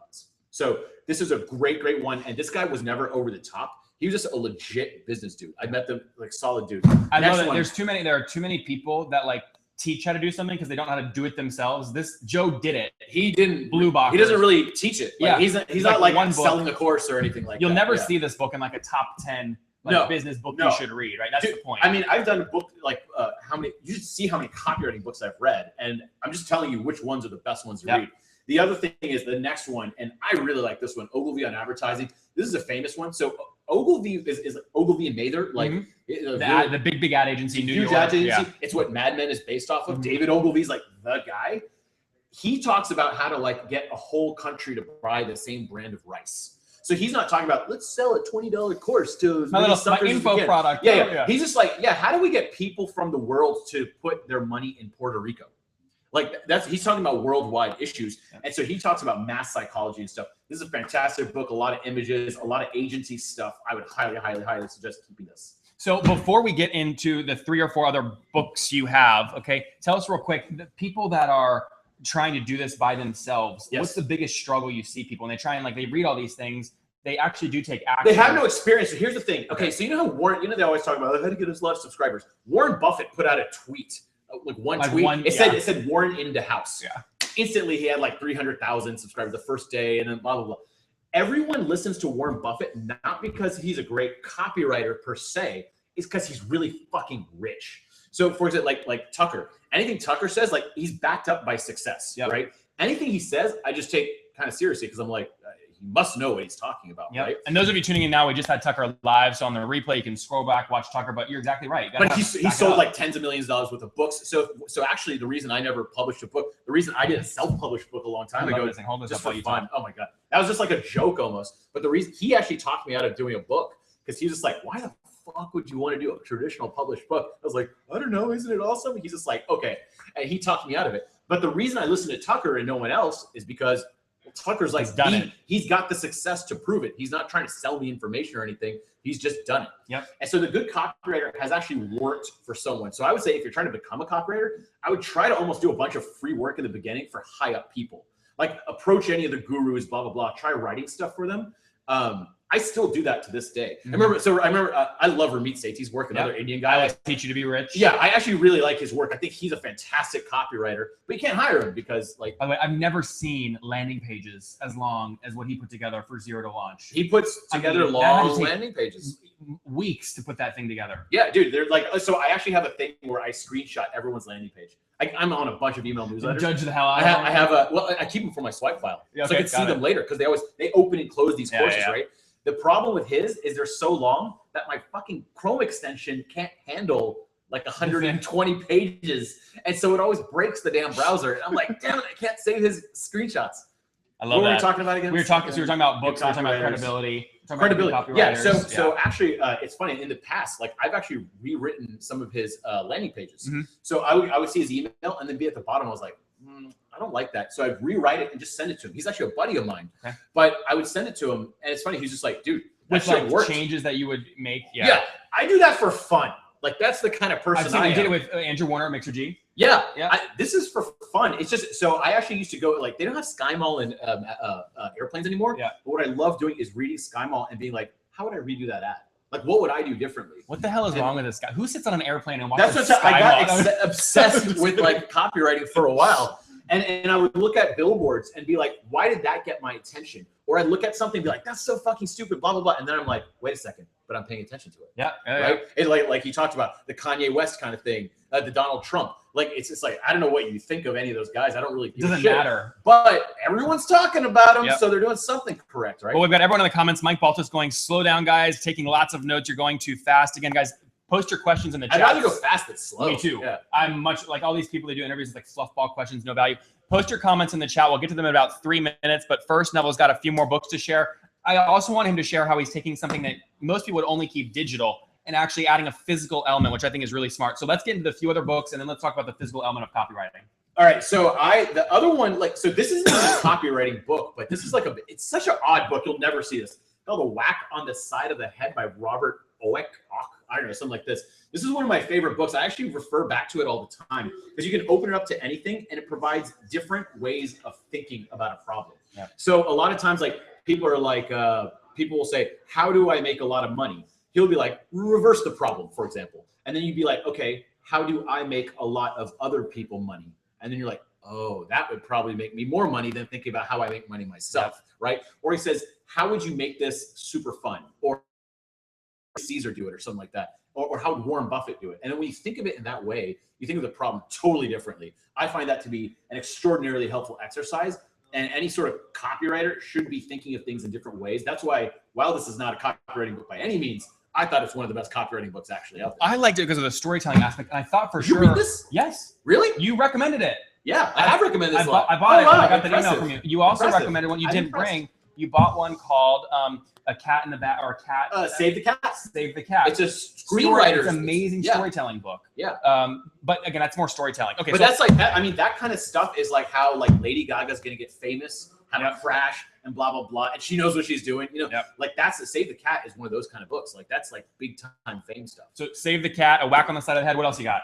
So this is a great one. And this guy was never over the top. He was just a legit business dude. I met them, like solid dude. I know that there are too many people that like teach how to do something because they don't know how to do it themselves. This Joe did it. He didn't Blue box. He doesn't really teach it. Like, Yeah. he's like not like one book. selling a course or anything like You'll that. never Yeah. see this book in like a top 10 like No. business book No. you should read, right? That's Dude, the point. I mean, I've done a book like you should see how many copywriting books I've read, and I'm just telling you which ones are the best ones to Yeah. read. The other thing is the next one, and I really like this one, Ogilvy on Advertising. This is a famous one. So Ogilvy is Ogilvy and Mather, like the big ad agency, New huge York. ad agency. Yeah. It's what Mad Men is based off of. Mhm. David Ogilvy's like the guy. He talks about how to like get a whole country to buy the same brand of rice. So he's not talking about let's sell a $20 course to My info product. Yeah. He's just like, how do we get people from the world to put their money in Puerto Rico? Like he's talking about worldwide issues. And so he talks about mass psychology and stuff. This is a fantastic book, a lot of images, a lot of agency stuff. I would highly, highly, highly suggest keeping this. So before we get into the 3 or 4 other books you have, okay, tell us real quick, the people that are trying to do this by themselves, Yes. what's the biggest struggle you see people? And they try and like, they read all these things, they actually do take action. They have no experience. So here's the thing. Okay, so you know how Warren, they always talk about how to get us a lot of subscribers. Warren Buffett put out a tweet, like one tweet. It said Warren into house. Yeah. Instantly, he had like 300,000 subscribers the first day, and then blah, blah, blah. Everyone listens to Warren Buffett not because he's a great copywriter per se, it's because he's really fucking rich. So for example, like Tucker, anything Tucker says, like he's backed up by success, right? Anything he says, I just take kind of seriously because I'm like, he must know what he's talking about, right? And those of you tuning in now, we just had Tucker live, so on the replay, you can scroll back, watch Tucker, but you're exactly right. But he sold like tens of millions of dollars worth of books. So actually the reason I never published a book, the reason I did a self-published book a long time ago, Hold this just up for fun. Oh my God. That was just like a joke almost. But the reason he actually talked me out of doing a book, because he was just like, why the fuck would you want to do a traditional published book? I was like, I don't know, isn't it awesome? He's just like, okay. And he talked me out of it. But the reason I listened to Tucker and no one else is because Tucker's like, he's got the success to prove it. He's not trying to sell me information or anything. He's just done it. Yep. And so the good copywriter has actually worked for someone. So I would say if you're trying to become a copywriter, I would try to almost do a bunch of free work in the beginning for high up people. Like approach any of the gurus, blah, blah, blah. Try writing stuff for them. I still do that to this day. I remember I love Ramit Sethi's work, another Indian guy. I always teach you to be rich. Yeah, I actually really like his work. I think he's a fantastic copywriter, but you can't hire him because like. By the way, I've never seen landing pages as long as what he put together for Zero to Launch. He puts together long landing pages. Weeks to put that thing together. Yeah, dude, they're like, so I actually have a thing where I screenshot everyone's landing page. I'm on a bunch of email newsletters. Judge the hell out of them. I have I keep them for my swipe file. Yeah, so I can see them later because they open and close these courses, right? The problem with his is they're so long that my fucking Chrome extension can't handle like 120 pages. And so it always breaks the damn browser. And I'm like, damn it, I can't save his screenshots. I love that. What were we talking about again? We were talking about books, we were talking about credibility. Yeah, so actually, it's funny. In the past, like I've actually rewritten some of his landing pages. So I would see his email and then be at the bottom. I was like, I don't like that. So I'd rewrite it and just send it to him. He's actually a buddy of mine. Okay. But I would send it to him, and it's funny. He's just like, dude, with like changes that you would make. Yeah, I do that for fun. Like that's the kind of person I am. You did it with Andrew Warner at Mixer G. Yeah. This is for fun. It's just so I actually used to go like they don't have SkyMall in airplanes anymore. Yeah. But what I love doing is reading SkyMall and being like, how would I redo that ad? Like, what would I do differently? What the hell is wrong with this guy? Who sits on an airplane and watches That's what I got obsessed with like copywriting for a while. And I would look at billboards and be like, why did that get my attention? Or I'd look at something and be like, that's so fucking stupid, blah, blah, blah. And then I'm like, wait a second, but I'm paying attention to it. Yeah. Right? It, like he talked about the Kanye West kind of thing, the Donald Trump. Like, it's just like, I don't know what you think of any of those guys. I don't really give a shit. Doesn't matter. But everyone's talking about them, so they're doing something correct, right? Well, we've got everyone in the comments. Mike Baltus going, slow down, guys, taking lots of notes. You're going too fast. Again, guys, post your questions in the chat. I'd rather go fast than slow. Me too. Yeah. I'm much like all these people that do interviews with like fluffball questions, no value. Post your comments in the chat. We'll get to them in about 3 minutes. But first, Neville's got a few more books to share. I also want him to share how he's taking something that most people would only keep digital and actually adding a physical element, which I think is really smart. So let's get into the few other books, and then let's talk about the physical element of copywriting. All right, so the other one, like, so this isn't a copywriting book, but this is like it's such an odd book. You'll never see this. It's called The Whack on the Side of the Head by Robert Oeck. I don't know, something like this. This is one of my favorite books. I actually refer back to it all the time because you can open it up to anything and it provides different ways of thinking about a problem. Yeah. So a lot of times, like, people are like, people will say, how do I make a lot of money? He'll be like, reverse the problem, for example. And then you'd be like, okay, how do I make a lot of other people money? And then you're like, oh, that would probably make me more money than thinking about how I make money myself, right? Or he says, how would you make this super fun? Or Caesar do it or something like that. Or how would Warren Buffett do it? And then when you think of it in that way, you think of the problem totally differently. I find that to be an extraordinarily helpful exercise. And any sort of copywriter should be thinking of things in different ways. That's why, while this is not a copywriting book by any means, I thought it's one of the best copywriting books actually out there. I liked it because of the storytelling aspect. And I thought for Did sure. you read this? Yes. Really? You recommended it. Yeah, I have recommended this. I bought it. Wow, I got the email impressive. from you. You also Impressive. recommended one you I'm didn't impressed. bring. You bought one called A Cat in the Bat, or a cat. Save the Cat. Save the Cat. It's a screenwriter's. It's an amazing storytelling book. Yeah. But again, that's more storytelling. Okay. But so that's like that. I mean, that kind of stuff is like how like Lady Gaga's gonna get famous, have a crash, and blah blah blah, and she knows what she's doing. You know, like that's the Save the Cat is one of those kind of books. Like that's like big time fame stuff. So Save the Cat, a whack on the side of the head. What else you got?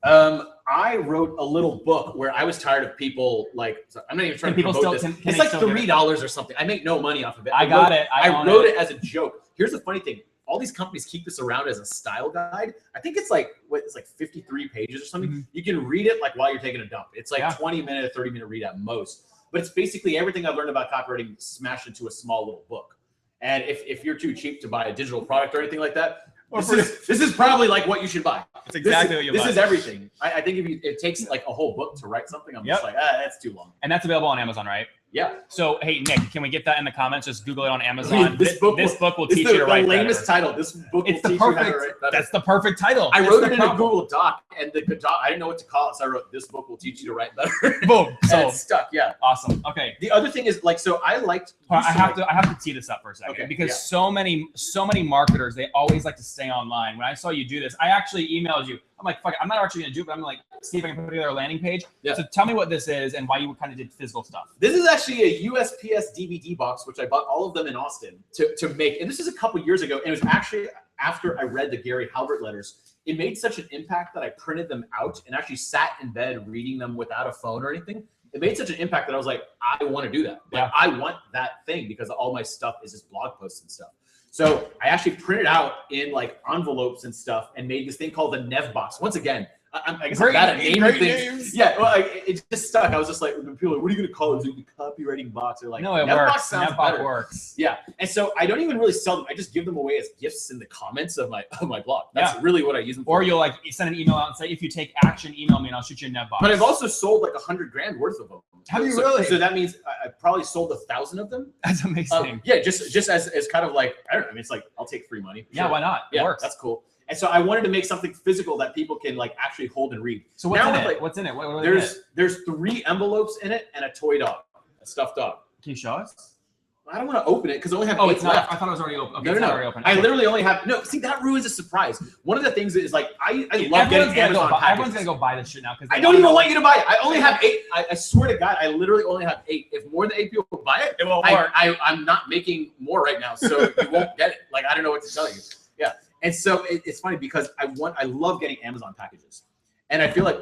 I wrote a little book where I was tired of people like. So I'm not even trying Can to people promote still- this. can It's they like still get it? $3 or something. I make no money off of it. I got it. I own wrote it as a joke. Here's the funny thing. All these companies keep this around as a style guide. I think it's like it's like 53 pages or something. Mm-hmm. You can read it like while you're taking a dump. It's like 20-minute, 30-minute read at most. But it's basically everything I've learned about copywriting smashed into a small little book. And if you're too cheap to buy a digital product or anything like that, this is probably like what you should buy. It's exactly what you buy. This is everything. I think it takes like a whole book to write something, I'm just like, that's too long. And that's available on Amazon, right? Yeah. So hey, Nick, can we get that in the comments? Just Google it on Amazon. This book will teach you to write the lamest better. title. This book It's will the teach you how to perfect. write better. That's the perfect title. I That's wrote the it in a problem. Google Doc, and the Doc, I didn't know what to call it, so I wrote, "This book will teach you to write better." Boom. And So it's stuck. Yeah. awesome. Okay. The other thing is like, so I liked. I have to tee this up for a second Okay, because yeah. so many marketers, they always like to stay online. When I saw you do this, I actually emailed you. I'm like, fuck it, I'm not actually gonna do it, but I'm like, see if I can put together a landing page. Yeah. So tell me what this is and why you kind of did physical stuff. This is actually a USPS DVD box, which I bought all of them in Austin to make. And this is a couple years ago. And it was actually after I read the Gary Halbert letters. It made such an impact that I printed them out and actually sat in bed reading them without a phone or anything. It made such an impact that I was like, I want to do that. Like, I want that thing because all my stuff is just blog posts and stuff. So I actually printed out in like envelopes and stuff and made this thing called the Nev box. Once again, I guess I'm bad at naming things. Yeah, well, it just stuck. I was just like, people are like, what are you going to call it? Is it the copywriting box? They're like, No, it Nev works. box sounds Nev box better. works. Yeah, and so I don't even really sell them. I just give them away as gifts in the comments of my blog. That's really what I use them for. Or you'll like send an email out and say, if you take action, email me and I'll shoot you a Nev box. But I've also sold like $100,000 worth of them. Have you So- really? So that means I probably sold 1,000 of them. That's amazing. Yeah, just as kind of like, I don't know. I mean, it's like, I'll take free money. Yeah, Sure. why not? It Yeah, works. that's cool. And so I wanted to make something physical that people can like actually hold and read. So what's Now in I'm it? like, What's in it? What are they in it? there's 3 envelopes in it and a toy dog, a stuffed dog. Can you show us? I don't want to open it because I only have 8 it's not. left. I thought it was already open. Okay, No, it's no, not no. already open. I Okay. literally only have See, that ruins a surprise. One of the things is like I love Everyone's getting gonna Amazon go buy, packages. everyone's gonna go buy this shit now because I don't even want you to buy it. I only have 8. I swear to God, I literally only have 8. If more than 8 people buy it, It won't work. I'm not making more right now, so you won't get it. Like I don't know what to tell you. Yeah, and so it's funny because I love getting Amazon packages, and I feel like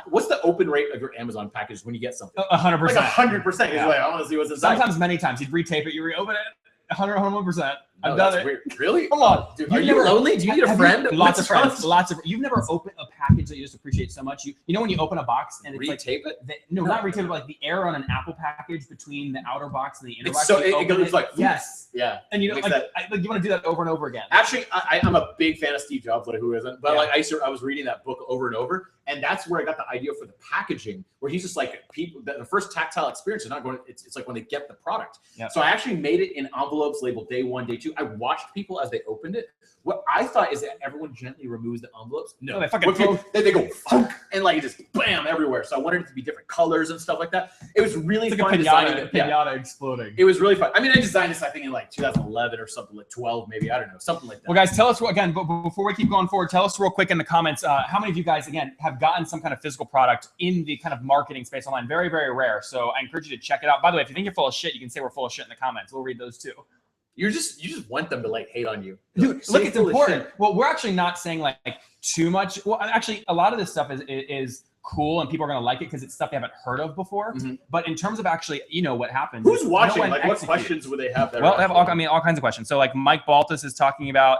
what's the open rate of your Amazon package when you get something? 100%. Like 100%. Yeah. Like I want to see what's inside. Sometimes, many times, you'd retape it, you reopen it, 101%. I've No, done that's it. weird. Really? Come on, Dude, You've are you never- lonely? Do you need a Have friend? Lots of What's friends. Lots of. You've never opened a package that you just appreciate so much. You know when you open a box and it's like Retape it? no, not retape, but like the air on an Apple package between the outer box and the inner It's box. so you it open goes like yes, Yeah. and you know Makes like, you want to do that over and over again. Actually, I'm a big fan of Steve Jobs, like who isn't? But Yeah. like I was reading that book over and over, and that's where I got the idea for the packaging, where he's just like people. The first tactile experience is not going. It's like when they get the product. Yeah. So I actually made it in envelopes labeled day 1, day 2. I watched people as they opened it. What I thought is that everyone gently removes the envelopes. No, No, they fucking What people, they go funk and like just bam everywhere. So I wanted it to be different colors and stuff like that. It was really It's like fun a designing pinata, it. Yeah. pinata exploding. It was really fun. I mean, I designed this, I think, in like 2011 or something, like 12, maybe. I don't know, something like that. Well, guys, tell us again. But before we keep going forward, tell us real quick in the comments how many of you guys again have gotten some kind of physical product in the kind of marketing space online. Very, very rare. So I encourage you to check it out. By the way, if you think you're full of shit, you can say we're full of shit in the comments. We'll read those too. You just want them to like hate on you. Dude, Say look, it's full of important. shit. Well, we're actually not saying like too much. Well, actually, a lot of this stuff is cool and people are going to like it because it's stuff they haven't heard of before. Mhm. But in terms of actually, you know, what happens. Who's is watching? no one Like, what executes. questions would they have? That Well, are they have all kinds of questions. So like Mike Baltus is talking about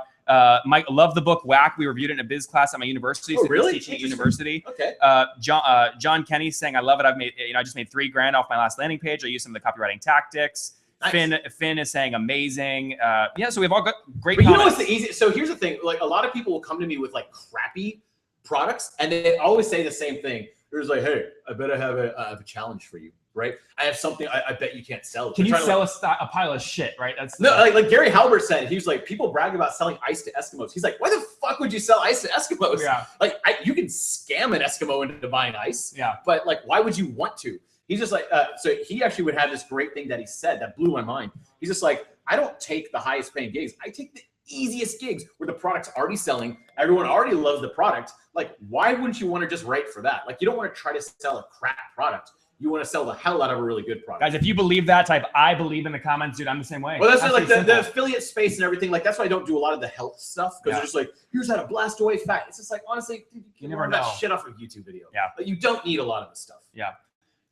Mike, love the book Whack. We reviewed it in a biz class at my university. Oh, so really? Teaching at university. Okay. John Kenny saying, I love it. I just made $3,000 off my last landing page. I used some of the copywriting tactics. Nice. Finn is saying amazing. Yeah, so we've all got great But you know comments. what's the easiest? So here's the thing. Like a lot of people will come to me with like crappy products, and they always say the same thing. They're just like, hey, I bet I have a challenge for you, right? I have something I bet you can't sell. Can They're you trying to, sell a pile of shit, right? That's No, like Gary Halbert said, he was like, people brag about selling ice to Eskimos. He's like, why the fuck would you sell ice to Eskimos? Yeah. Like, you can scam an Eskimo into buying ice. Yeah. But like, why would you want to? He's just like, so he actually would have this great thing that he said that blew my mind. He's just like, I don't take the highest paying gigs. I take the easiest gigs where the product's already selling. Everyone already loves the product. Like, why wouldn't you want to just write for that? Like, you don't want to try to sell a crap product. You want to sell the hell out of a really good product. Guys, if you believe that, type I believe in the comments, dude. I'm the same way. Well, that's like pretty the simple. affiliate space and everything. Like, that's why I don't do a lot of the health stuff, because they're just like, here's how to blast away fat. It's just like, honestly, dude, you never learn that know. shit off of YouTube video. Yeah. But you don't need a lot of the stuff. Yeah.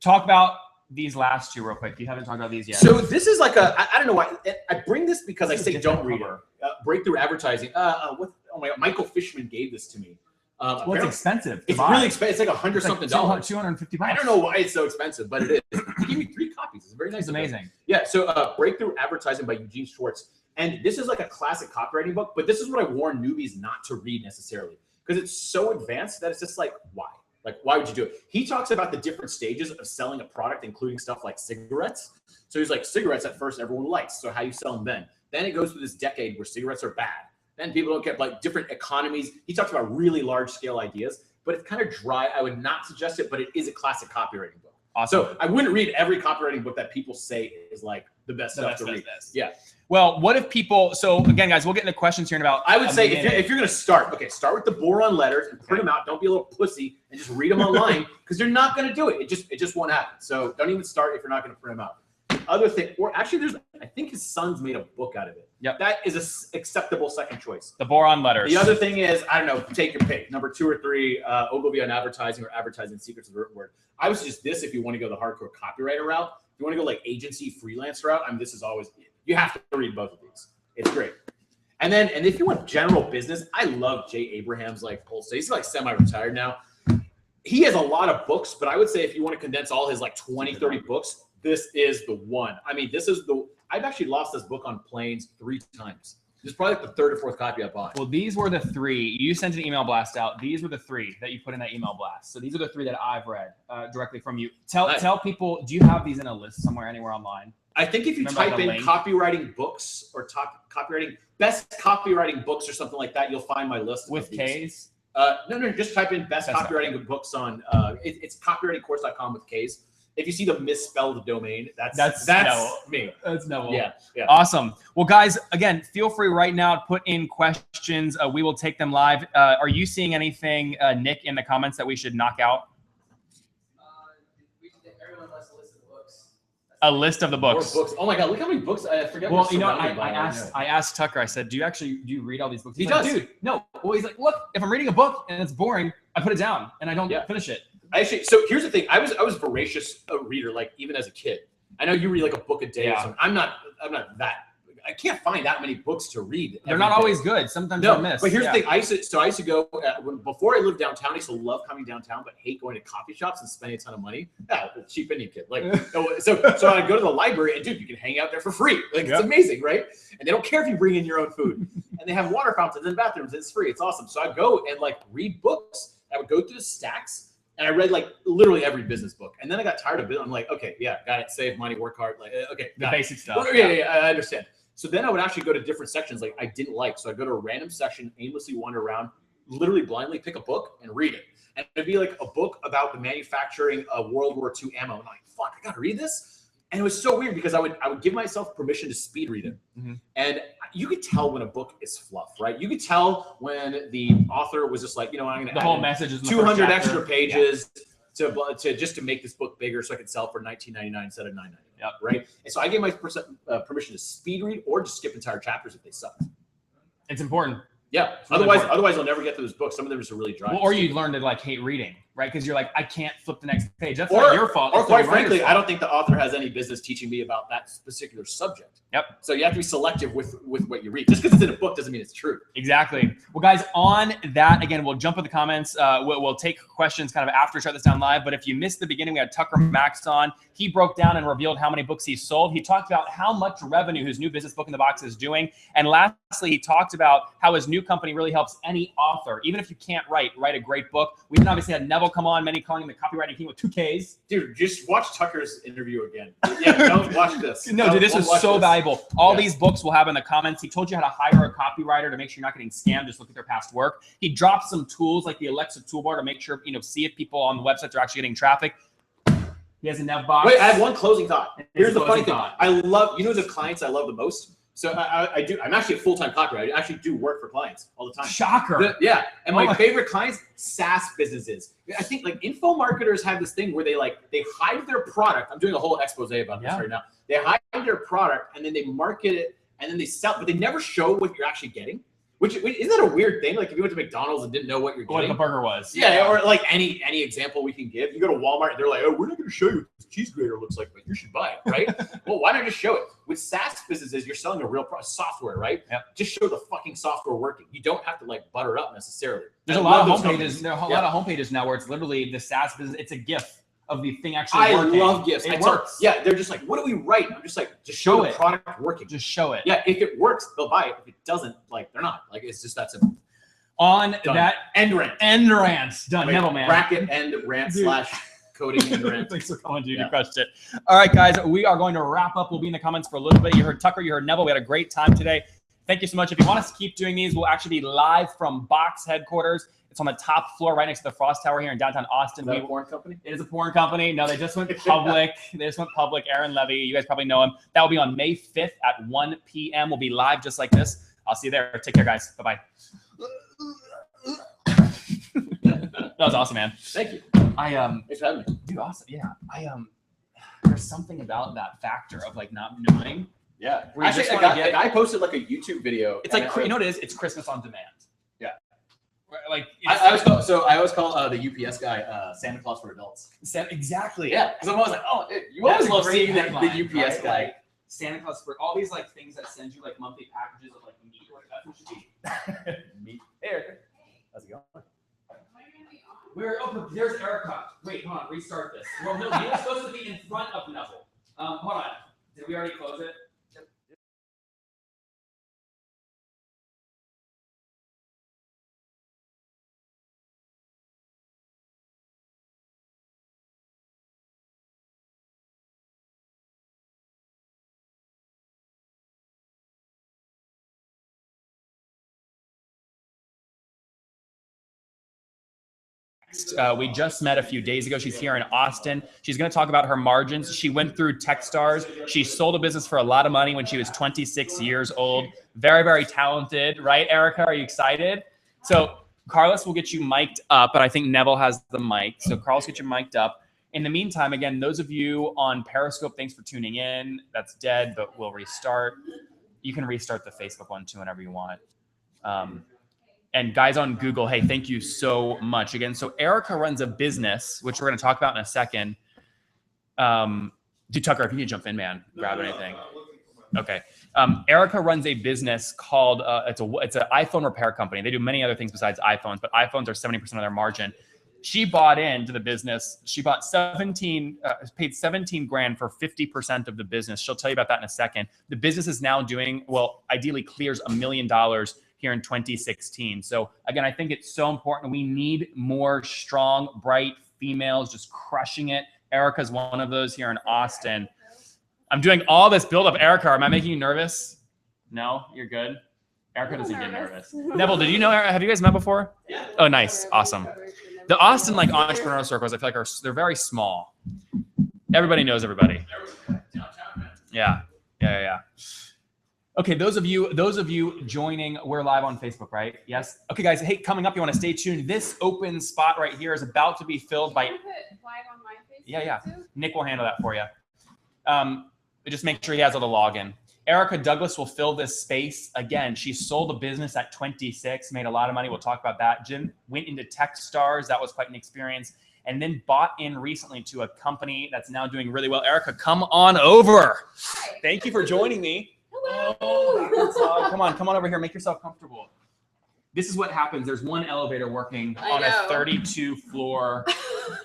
Talk about these last two real quick. You haven't talked about these yet. So this is like I don't know why I bring this because This I is say different don't read cover. it. Breakthrough advertising. Oh my God, Michael Fishman gave this to me. Well, it's apparently- expensive. to It's buy. really expensive. It's like $100 something dollars. $250. I don't know why it's so expensive, but it is. He gave me 3 copies. It's very nice. It's of him. amazing. Yeah. So Breakthrough Advertising by Eugene Schwartz. And this is like a classic copywriting book, but this is what I warn newbies not to read necessarily, because it's so advanced that it's just like, why? Like, why would you do it? He talks about the different stages of selling a product, including stuff like cigarettes. So he's like, cigarettes at first everyone likes. So how you sell them then? Then it goes through this decade where cigarettes are bad. Then people don't get like different economies. He talks about really large scale ideas, but it's kind of dry. I would not suggest it, but it is a classic copywriting book. Awesome. So I wouldn't read every copywriting book that people say is like the best stuff to read. Yeah. Well, what if people? So again, guys, we'll get into questions here in about. I would a say minute. if you're going to start, okay, start with the boron letters and print them out. Don't be a little pussy and just read them online, because you're not going to do it. It just won't happen. So don't even start if you're not going to print them out. Other thing, or actually, I think his son's made a book out of it. Yep. That is a acceptable second choice. The boron letters. The other thing is, I don't know, take your pick. Number 2 or 3, Ogilvy on advertising or advertising secrets of the written word. I would suggest this if you want to go the hardcore copywriter route. If you want to go like agency freelance route, I mean, this is always, you have to read both of these. It's great. And if you want general business, I love Jay Abraham's like whole stuff. He's like semi-retired now. He has a lot of books, but I would say if you want to condense all his like 20, 30 books, this is the one. I mean, I've actually lost this book on planes 3 times. This is probably like the 3rd or 4th copy I bought. Well, these were the 3. You sent an email blast out. These were the 3 that you put in that email blast. So these are the 3 that I've read directly from you. Tell people, do you have these in a list somewhere, anywhere online? I think if you Remember type the in link? copywriting books or best copywriting books or something like that, you'll find my list. With of these. K's? No, just type in best That's copywriting books on, it's copywritingcourse.com with K's. If you see the misspelled domain, that's me. That's Neville. Yeah. Awesome. Well, guys, again, feel free right now to put in questions. We will take them live. Are you seeing anything, Nick, in the comments that we should knock out? Everyone wants a list of books. A list of the books. More books. Oh my God, look how many books I forget. Well, we're you know, surrounded by right now. I asked Tucker, I said, do you read all these books? He He's like, does. Dude, no. Well, he's like, look, if I'm reading a book and it's boring, I put it down and I don't finish it. Actually, so here's the thing. I was voracious a reader, like even as a kid. I know you read like a book a day or something. I'm not that. I can't find that many books to read. They're not always good. Sometimes I miss. But here's the thing. I used to go before I lived downtown. I used to love coming downtown, but hate going to coffee shops and spending a ton of money. Yeah, cheap Indian kid. Like so I go to the library and dude, you can hang out there for free. Like it's amazing, right? And they don't care if you bring in your own food. And they have water fountains and bathrooms. It's free. It's awesome. So I go and like read books. I would go through the stacks. And I read like literally every business book. And then I got tired of it. I'm like, okay, yeah, got it. Save money, work hard. Like, okay, The basic stuff. Yeah, I understand. So then I would actually go to different sections like I didn't like. So I'd go to a random section, aimlessly wander around, literally blindly pick a book and read it. And it'd be like a book about the manufacturing of World War II ammo. And I'm like, fuck, I gotta read this. And it was so weird because I would give myself permission to speed read it. Mm-hmm. And you could tell when a book is fluff, right? You could tell when the author was just like, you know, I'm gonna The whole message is in the 200 first extra chapter. pages to just to make this book bigger so I could sell for $19.99 instead of $9.99. Yep. Right. And so I gave my permission to speed read or just skip entire chapters if they suck. It's important. Yeah. really Otherwise I'll never get to those books. Some of them are just really dry. Well, or you learn to like hate reading, right? Because you're like, I can't flip the next page. That's not your fault. Or It's the quite writer's frankly, fault. I don't think the author has any business teaching me about that particular subject. Yep. So you have to be selective with what you read. Just because it's in a book doesn't mean it's true. Exactly. Well, guys, on that, again, we'll jump in the comments. We'll take questions kind of after we shut this down live. But if you missed the beginning, we had Tucker Max on. He broke down and revealed how many books he sold. He talked about how much revenue his new business Book in the Box is doing. And lastly, he talked about how his new company really helps any author, even if you can't write a great book. We then obviously had Neville come on, many calling him the copywriting king with 2 Ks. Dude, just watch Tucker's interview again. Yeah, don't watch this. No, dude, this was so valuable. All these books we'll have in the comments. He told you how to hire a copywriter to make sure you're not getting scammed. Just look at their past work. He dropped some tools like the Alexa toolbar to make sure, see if people on the websites are actually getting traffic. He has a Nev box. Wait, I have one closing thought. Here's the funny thing. thought. I love, the clients I love the most. So I do. I'm actually a full-time copywriter. I actually do work for clients all the time. Shocker. Yeah, and my favorite clients, SaaS businesses. I think like info marketers have this thing where they hide their product. I'm doing a whole expose about this right now. They hide their product and then they market it and then they sell, but they never show what you're actually getting. Which isn't that a weird thing? Like if you went to McDonald's and didn't know what you're getting. What the burger was. Yeah, or like any example we can give. You go to Walmart and they're like, oh, we're not going to show you what this cheese grater looks like, but you should buy it, right? Well, why not just show it? With SaaS businesses, you're selling a real software, right? Yep. Just show the fucking software working. You don't have to like butter it up necessarily. There's a lot of homepages. There are a lot of homepages now where it's literally the SaaS business. It's a GIF of the thing actually working. I love GIFs. It works. Yeah, they're just like, what do we write? I'm just like, just show the product working. Just show it. Yeah, if it works, they'll buy it. If it doesn't, like, they're not. Like, it's just that simple. On Done. that End rant. End rants. Done. Wait, Neville, man. Bracket end rant / coding end rant. Thanks for calling, dude. You crushed it. All right, guys, we are going to wrap up. We'll be in the comments for a little bit. You heard Tucker, you heard Neville. We had a great time today. Thank you so much. If you want us to keep doing these, we'll actually be live from Box headquarters. It's on the top floor right next to the Frost Tower here in downtown Austin. Is that a porn company? It is a porn company. No, they just went public. Aaron Levy. You guys probably know him. That will be on May 5th at 1 p.m. We'll be live just like this. I'll see you there. Take care, guys. Bye-bye. That was awesome, man. Thank you. Thanks for having me. Dude, awesome. Yeah. There's something about that factor of like not knowing. Yeah. Actually, a guy posted like a YouTube video. It's like, you know what it is? It's Christmas on demand. Yeah. Like I always call the UPS guy Santa Claus for adults. Exactly. Yeah. Because I'm always like, oh, you always love seeing the UPS guy. Like, Santa Claus for all these like things that send you like monthly packages of like meat or that's what should be. Meat. Hey, Erica. How's it going? There's Erica. Wait, hold on, restart this. Well, no, he was supposed to be in front of Neville. Hold on. Did we already close it? We just met a few days ago. She's here in Austin. She's going to talk about her margins. She went through Techstars. She sold a business for a lot of money when she was 26 years old. Very, very talented, right, Erica? Are you excited? So Carlos will get you mic'd up, but I think Neville has the mic. So Carlos, get you mic'd up. In the meantime, again, those of you on Periscope, thanks for tuning in. That's dead, but we'll restart. You can restart the Facebook one too whenever you want. And guys on Google, hey, thank you so much. Again, so Erica runs a business, which we're going to talk about in a second. Dude, Tucker, if you need to jump in, man, grab anything. Okay. Erica runs a business called, it's an iPhone repair company. They do many other things besides iPhones, but iPhones are 70% of their margin. She bought into the business. She bought paid 17 grand for 50% of the business. She'll tell you about that in a second. The business is now doing, well, ideally clears $1 million here in 2016. So again, I think it's so important. We need more strong, bright females just crushing it. Erica's one of those here in Austin. I'm doing all this build up. Erica, am I making you nervous? No, you're good. Erica doesn't get nervous. Neville, did you know Erica? Have you guys met before? Yeah. Oh, nice. Awesome. The Austin like entrepreneur circles, I feel like they're very small. Everybody knows everybody. Yeah. Okay, those of you joining, we're live on Facebook, right? Yes. Okay, guys. Hey, coming up, you want to stay tuned. This open spot right here is about to be filled by. Can I put live on my Facebook Yeah. too? Nick will handle that for you. Just make sure he has all the login. Erica Douglass will fill this space. Again, she sold a business at 26, made a lot of money. We'll talk about that. Jim went into Techstars. That was quite an experience. and then bought in recently to a company that's now doing really well. Erica, come on over. Hi. Thank you for joining me. Hello. Oh, come on over here. Make yourself comfortable. This is what happens. There's one elevator working I on a know. 32 floor.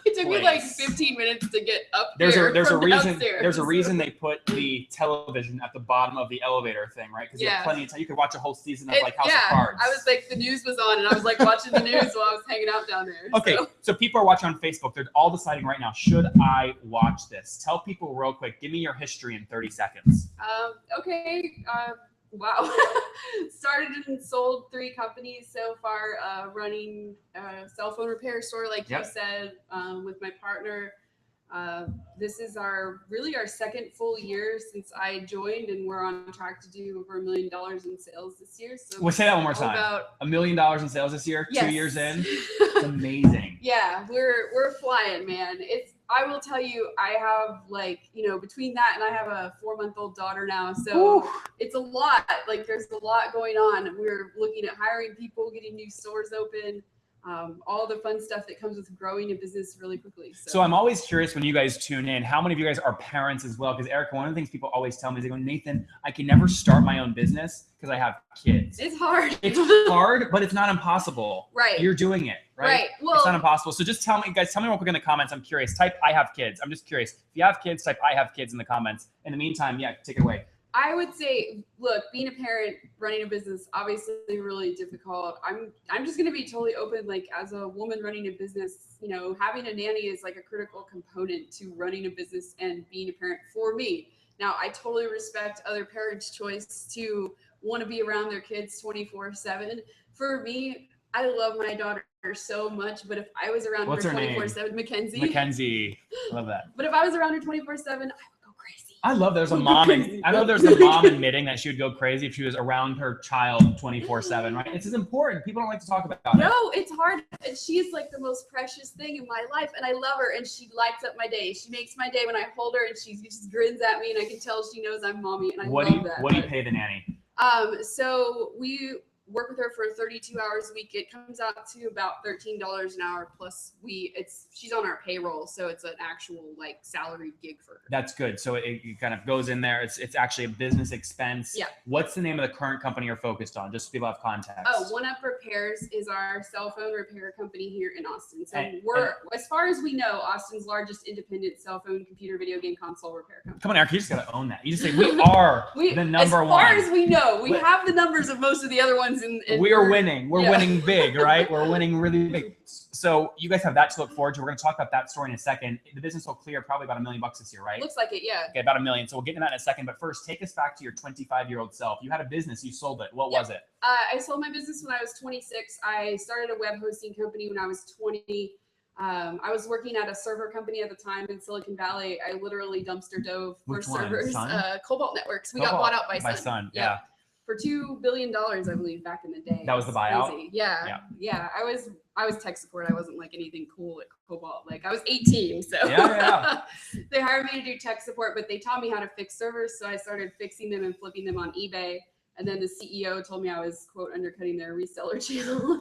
It took me like place. 15 minutes to get up There's here a from reason. downstairs. There's a reason they put the television at the bottom of the elevator thing, right? Because you have Yeah. plenty of time. You could watch a whole season of It- like House yeah, of Cards. I was like, the news was on, and I was like watching the news while I was hanging out down there. Okay, so people are watching on Facebook. They're all deciding right now, should I watch this? Tell people real quick. Give me your history in 30 seconds. Okay. Wow. Started and sold 3 companies so far, running a cell phone repair store, like Yep. you said, with my partner. This is our second full year since I joined, and we're on track to do over $1 million in sales this year. So Well, say that one more all time. about- $1 million in sales this year, 2 Yes. years in. It's amazing. Yeah, we're flying, man. I will tell you, I have between that and I have a 4-month-old daughter now, so Whew. it's a lot. Like there's a lot going on. We're looking at hiring people, getting new stores open, all the fun stuff that comes with growing a business really quickly. So I'm always curious when you guys tune in, how many of you guys are parents as well? Because Erica, one of the things people always tell me is they go, Nathan, I can never start my own business because I have kids. It's hard. It's hard, but it's not impossible. Right. You're doing it, right? Right. Well, It's not impossible. So just tell me, guys, tell me real quick in the comments. I'm curious. Type I have kids. I'm just curious. If you have kids, type I have kids in the comments. In the meantime, yeah, take it away. I would say, look, being a parent, running a business, obviously really difficult. I'm just going to be totally open. Like as a woman running a business, having a nanny is like a critical component to running a business and being a parent for me. Now, I totally respect other parents' choice to want to be around their kids 24/7. For me, I love my daughter so much, but if I was around What's her her name? 24/7, Mackenzie. Mackenzie. I love that. But if I was around her 24/7, I would go crazy. I love there's a mom. I know there's a mom admitting that she would go crazy if she was around her child 24/7, right? It's important. People don't like to talk about it. No, it's hard. And she's like the most precious thing in my life, and I love her, and she lights up my day. She makes my day when I hold her, and she just grins at me, and I can tell she knows I'm mommy, and I What love that. do you pay the nanny? So we work with her for 32 hours a week. It comes out to about $13 an hour. Plus she's on our payroll. So it's an actual like salaried gig for her. That's good. So it kind of goes in there. It's actually a business expense. Yeah. What's the name of the current company you're focused on? Just so people have context. Oh, One Up Repairs is our cell phone repair company here in Austin. So And- as far as we know, Austin's largest independent cell phone, computer, video game console repair company. Come on, Eric, you just gotta own that. You just say we are the number as one. far as we know, we But- have the numbers of most of the other ones in We are winning. We're Yeah. winning big, right? We're winning really big. So you guys have that to look forward to. We're going to talk about that story in a second. The business will clear probably about $1 million this year, right? Looks like it, yeah. Okay, about $1 million. So we'll get into that in a second. But first, take us back to your 25-year-old self. You had a business. You sold it. What was it? I sold my business when I was 26. I started a web hosting company when I was 20. I was working at a server company at the time in Silicon Valley. I literally dumpster dove for Which one? servers. Sun? Cobalt Networks. We Cobalt. got bought out by Sun. Sun. Yep. Yeah. For $2 billion, I believe, back in the day. That was the It's buyout? crazy. Yeah. Yeah. Yeah. I was tech support. I wasn't like anything cool at Cobalt. Like I was 18, so Yeah. they hired me to do tech support, but they taught me how to fix servers. So I started fixing them and flipping them on eBay. And then the CEO told me I was, quote, undercutting their reseller channel.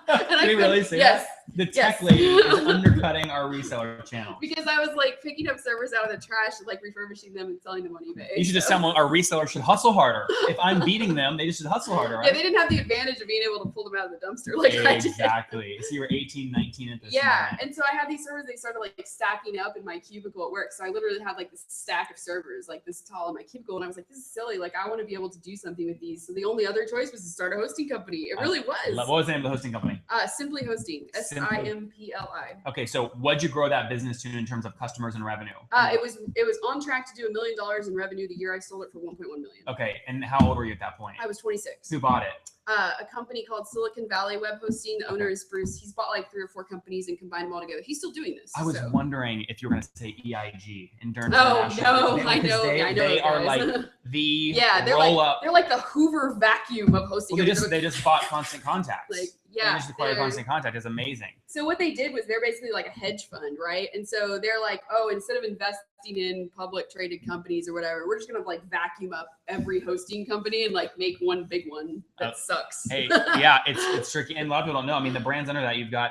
And Did he really say yes, that? The tech Yes. lady is undercutting our reseller channel. because I was like picking up servers out of the trash and like refurbishing them and selling them on eBay. You should just so. tell them our reseller should hustle harder. If I'm beating them, they just should hustle harder, Yeah, right? they didn't have the advantage of being able to pull them out of the dumpster like I did. Exactly. So you were 18, 19 at this Yeah, moment. and so I had these servers. They started like stacking up in my cubicle at work. So I literally had like this stack of servers, like this tall in my cubicle, and I was like, "This is silly. Like, I want to be able to do something with these." So the only other choice was to start a hosting company. It really What was. was the name of the hosting company? Simply Hosting. SIMPLI. Okay, so what'd you grow that business to in terms of customers and revenue? It was on track to do $1 million in revenue the year I sold it for 1.1 million. Okay, and how old were you at that point? I was 26. Who bought it? A company called Silicon Valley Web Hosting. The owner is Bruce. He's bought like 3 or 4 companies and combined them all together. He's still doing this. I was so. wondering if you were going to say EIG, Endurance Oh, International. no, I know. They, I know they those are guys. like the Yeah, they're roll like up. they're like the Hoover vacuum of hosting. Well, they just bought Constant Contacts. like They yeah. just acquired they're- Constant Contact. It's amazing. So what they did was they're basically like a hedge fund, right? And so they're like, oh, instead of investing in public traded companies or whatever, we're just gonna like vacuum up every hosting company and like make one big one that sucks. Hey, yeah, it's tricky, and a lot of people don't know. I mean, the brands under that you've got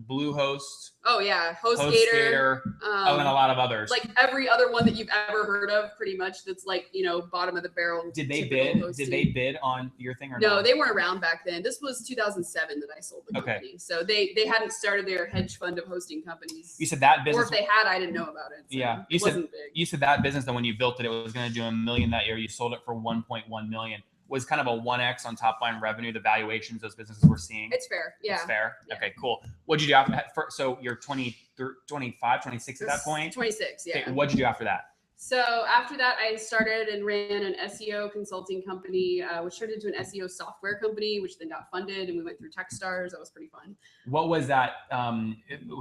Bluehost, Oh yeah, HostGator. HostGator, and then a lot of others. Like every other one that you've ever heard of, pretty much. That's like, you know, bottom of the barrel. Did they typical bid? hosting. Did they bid on your thing or No, not? they weren't around back then. This was 2007 that I sold the company. So they hadn't started their hedge fund of hosting companies. You said that business. Or if they had, I didn't know about it. So Yeah, it wasn't big. You said that business that when you built it, it was going to do $1 million that year. You sold it for 1.1 million. Was kind of a 1x on top line revenue, the valuations those businesses were seeing. It's fair. Yeah. It's fair. Yeah. Okay, cool. What'd you do after? So you're 25, 26 at that point? 26, yeah. Okay, what'd you do after that? So after that, I started and ran an SEO consulting company, which turned into an SEO software company, which then got funded, and we went through Techstars. That was pretty fun. What was that?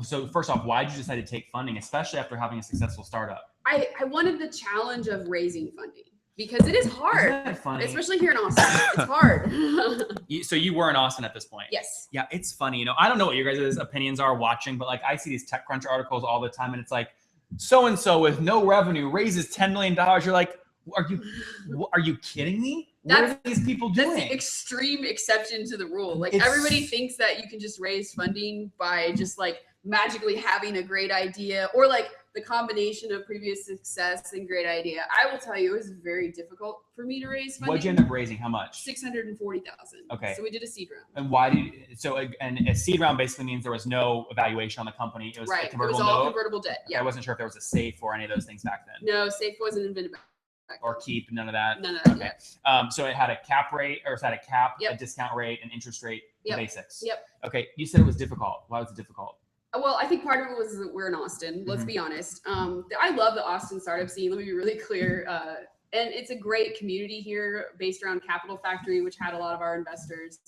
So first off, why did you decide to take funding, especially after having a successful startup? I wanted the challenge of raising funding. Because it is hard, Isn't that funny? especially here in Austin. It's hard. So you were in Austin at this point? Yes. Yeah, it's funny. You know, I don't know what your guys' opinions are watching, but like I see these TechCrunch articles all the time, and it's like, so-and-so with no revenue raises $10 million. You're like, are you kidding me? What are these people doing? That's the extreme exception to the rule. Like It's- everybody thinks that you can just raise funding by just like magically having a great idea, or like the combination of previous success and great idea. I will tell you, it was very difficult for me to raise funding. What'd you end up raising? How much? 640,000. Okay. So we did a seed round. And why did and a seed round basically means there was no evaluation on the company. It was a Right. It was convertible all note. convertible debt. Yeah. I wasn't sure if there was a safe or any of those things back then. No, safe wasn't invented back Or keep, none of that. None of that Okay. yet. So it had a cap rate, or it had a cap, Yep. a discount rate, an interest rate, the Yep. basics. Yep. Okay. You said it was difficult. Why was it difficult? Well, I think part of it was that we're in Austin. Let's be honest. I love the Austin startup scene. Let me be really clear. And it's a great community here based around Capital Factory, which had a lot of our investors.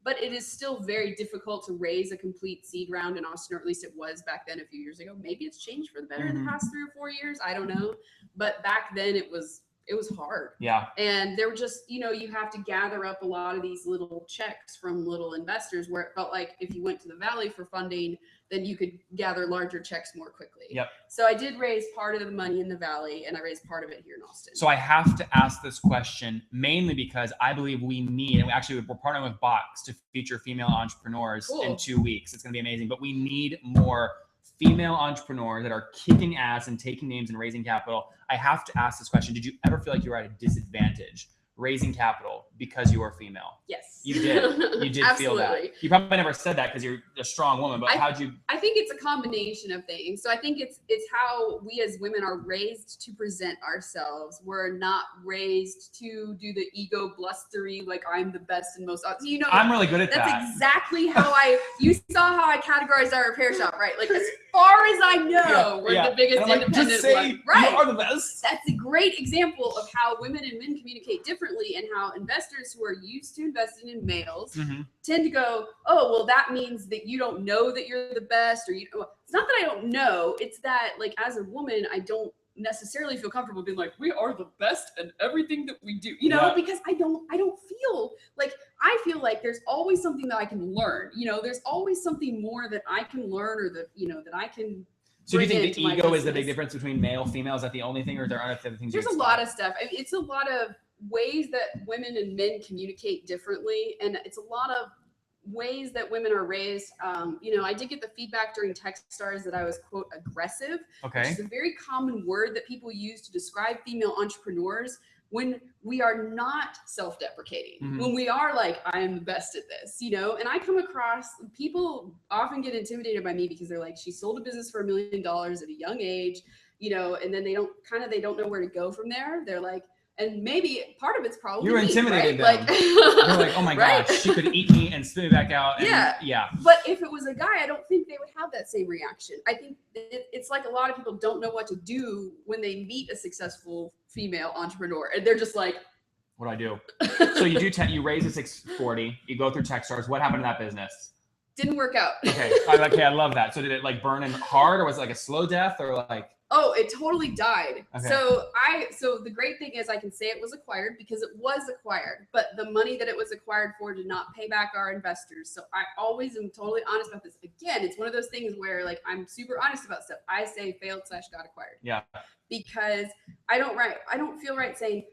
But it is still very difficult to raise a complete seed round in Austin, or at least it was back then a few years ago. Maybe it's changed for the better in the past 3 or 4 years. I don't know. But back then it was hard. Yeah. And there were just, you know, you have to gather up a lot of these little checks from little investors, where it felt like if you went to the Valley for funding, then you could gather larger checks more quickly. Yep. So I did raise part of the money in the Valley, and I raised part of it here in Austin. So I have to ask this question mainly because I believe we need, and actually we're partnering with Box to feature female entrepreneurs in 2 weeks. It's going to be amazing, but we need more female entrepreneurs that are kicking ass and taking names and raising capital. I have to ask this question. Did you ever feel like you were at a disadvantage raising capital because you were female? Yes. You did. You did feel that. Absolutely. You probably never said that because you're a strong woman, but how'd you? I think it's a combination of things. So I think it's how we as women are raised to present ourselves. We're not raised to do the ego blustery, like I'm the best and most, you know. I'm really good at that. That's exactly how you saw how I categorized our repair shop, right? Like as far as I know, we're the biggest And I'm like, independent just say one. Right. you are the best. That's a great example of how women and men communicate differently, and how investors who are used to investing in males tend to go, oh, well, that means that you don't know that you're the best, or well, it's not that I don't know. It's that, like, as a woman, I don't necessarily feel comfortable being like, we are the best in everything that we do, you know, because I don't feel like, I feel like there's always something that I can learn, you know, there's always something more that I can learn, or that, you know, that I can. So do you think into the my ego is the business. big difference between male, female? Is that the only thing, or are there other things? There's a lot of stuff. I mean, it's a lot of ways that women and men communicate differently, and it's a lot of ways that women are raised. You know, I did get the feedback during Techstars that I was, quote, aggressive, Okay. which is a very common word that people use to describe female entrepreneurs when we are not self-deprecating, when we are like, I am the best at this, you know. And I come across, people often get intimidated by me because they're like, she sold a business for $1 million at a young age, you know, and then they don't know where to go from there. They're like, and maybe part of it's probably You're me, intimidated right? them. Like, They're like, oh my right? gosh, she could eat me and spit me back out. And yeah. But if it was a guy, I don't think they would have that same reaction. I think it's like a lot of people don't know what to do when they meet a successful female entrepreneur, and they're just like, what do I do? So you do you raise a 640, you go through Techstars. What happened to that business? didn't work out. Okay. I love that. So did it like burn in hard, or was it like a slow death, or like? Oh, it totally died. Okay. So the great thing is I can say it was acquired because it was acquired, but the money that it was acquired for did not pay back our investors. So I always am totally honest about this. Again, it's one of those things where like I'm super honest about stuff. I say failed / got acquired. Yeah. Because I don't feel right saying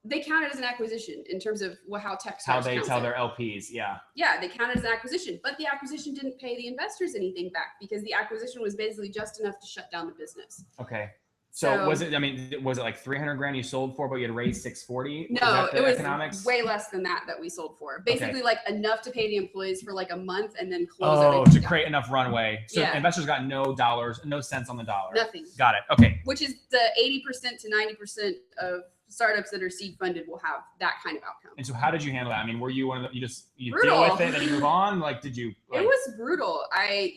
they count it as an acquisition in terms of how Techstars How they counts tell it. their LPs, yeah. Yeah, they counted as an acquisition, but the acquisition didn't pay the investors anything back because the acquisition was basically just enough to shut down the business. Okay. So was it, I mean, was it like 300 grand you sold for, but you had raised 640? No, it was economics? way less than that we sold for. Basically, like enough to pay the employees for like a month and then close Oh, everything to down. create enough runway. So Yeah. investors got no dollars, no cents on the dollar. Nothing. Got it. Okay. Which is the 80% to 90% of startups that are seed funded will have that kind of outcome. And so how did you handle that? I mean, were you one of the, you Brutal. deal with it and you move on? Like, did you? Like, It was brutal. I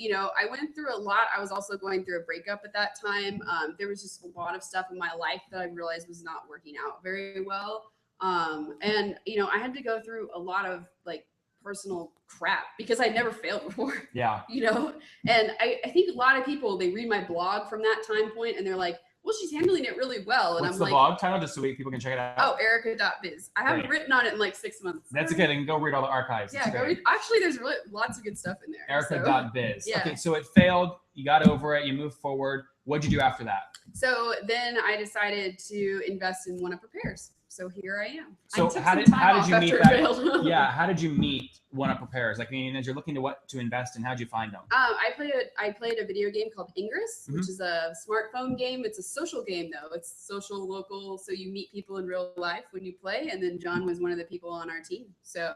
went through a lot. I was also going through a breakup at that time. There was just a lot of stuff in my life that I realized was not working out very well. And I had to go through a lot of like personal crap because I'd never failed before. Yeah. And I think a lot of people, they read my blog from that time point and they're like, well, she's handling it really well. And What's I'm the like, blog title, just so people can check it out? oh, Erica.biz. I haven't Great. written on it in like 6 months. That's okay. They can go read all the archives. Yeah, It's go great. read. Actually, there's really lots of good stuff in there. Erica.biz. Yeah. Okay, so it failed. You got over it. You moved forward. What'd you do after that? So then I decided to invest in One Up Repairs. So here I am. So I took how some did time you off meet after that? it failed. Yeah, how did you meet One Up Repairs? Like, I mean, as you're looking to invest in, how'd you find them? I played a video game called Ingress, Mhm. which is a smartphone game. It's a social game though. It's social, local, so you meet people in real life when you play. And then John was one of the people on our team. So,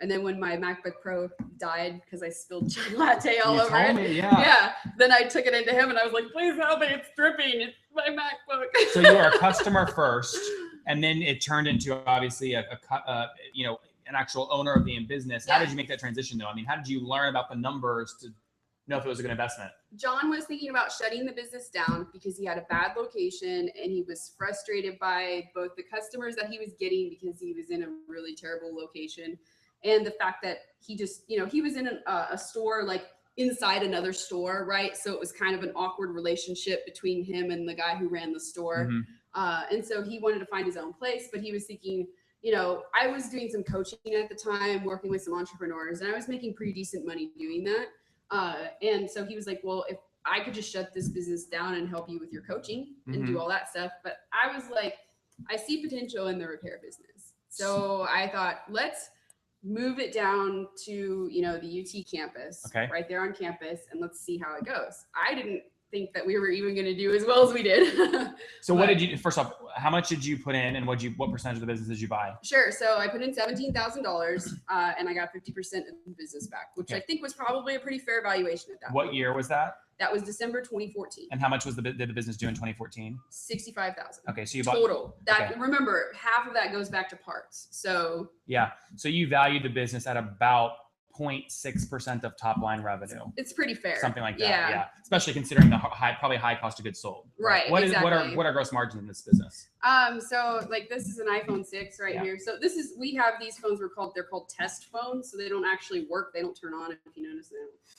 and then when my MacBook Pro died because I spilled chai latte all You over told it. me, yeah. Then I took it into him and I was like, please help me, it's dripping. It's my MacBook. So you were a customer first, and then it turned into obviously an actual owner of the business. How Yeah. did you make that transition though? I mean, how did you learn about the numbers to know if it was a good investment? John was thinking about shutting the business down because he had a bad location and he was frustrated by both the customers that he was getting because he was in a really terrible location and the fact that he just, he was in a store like inside another store, right? So it was kind of an awkward relationship between him and the guy who ran the store. Mm-hmm. And so he wanted to find his own place, but he was thinking, I was doing some coaching at the time, working with some entrepreneurs, and I was making pretty decent money doing that. And so he was like, well, if I could just shut this business down and help you with your coaching and do all that stuff. But I was like, I see potential in the repair business. So I thought, let's move it down to, the UT campus, right there on campus, and let's see how it goes. I didn't think that we were even going to do as well as we did. So what did you, first off, how much did you put in and what percentage of the business did you buy? Sure. So I put in $17,000 and I got 50% of the business back, which I think was probably a pretty fair valuation at that point. What year was that? That was December 2014. And how much did the business do in 2014? 65,000. Okay, so you bought total. Remember, half of that goes back to parts. So yeah, so you valued the business at about 0.6% of top line revenue. It's pretty fair. Something like that. Yeah. Especially considering the probably high cost of goods sold. Right. What exactly. what are gross margins in this business? So like this is an iPhone 6 right here. So we have these phones they're called test phones. So they don't actually work. They don't turn on if you notice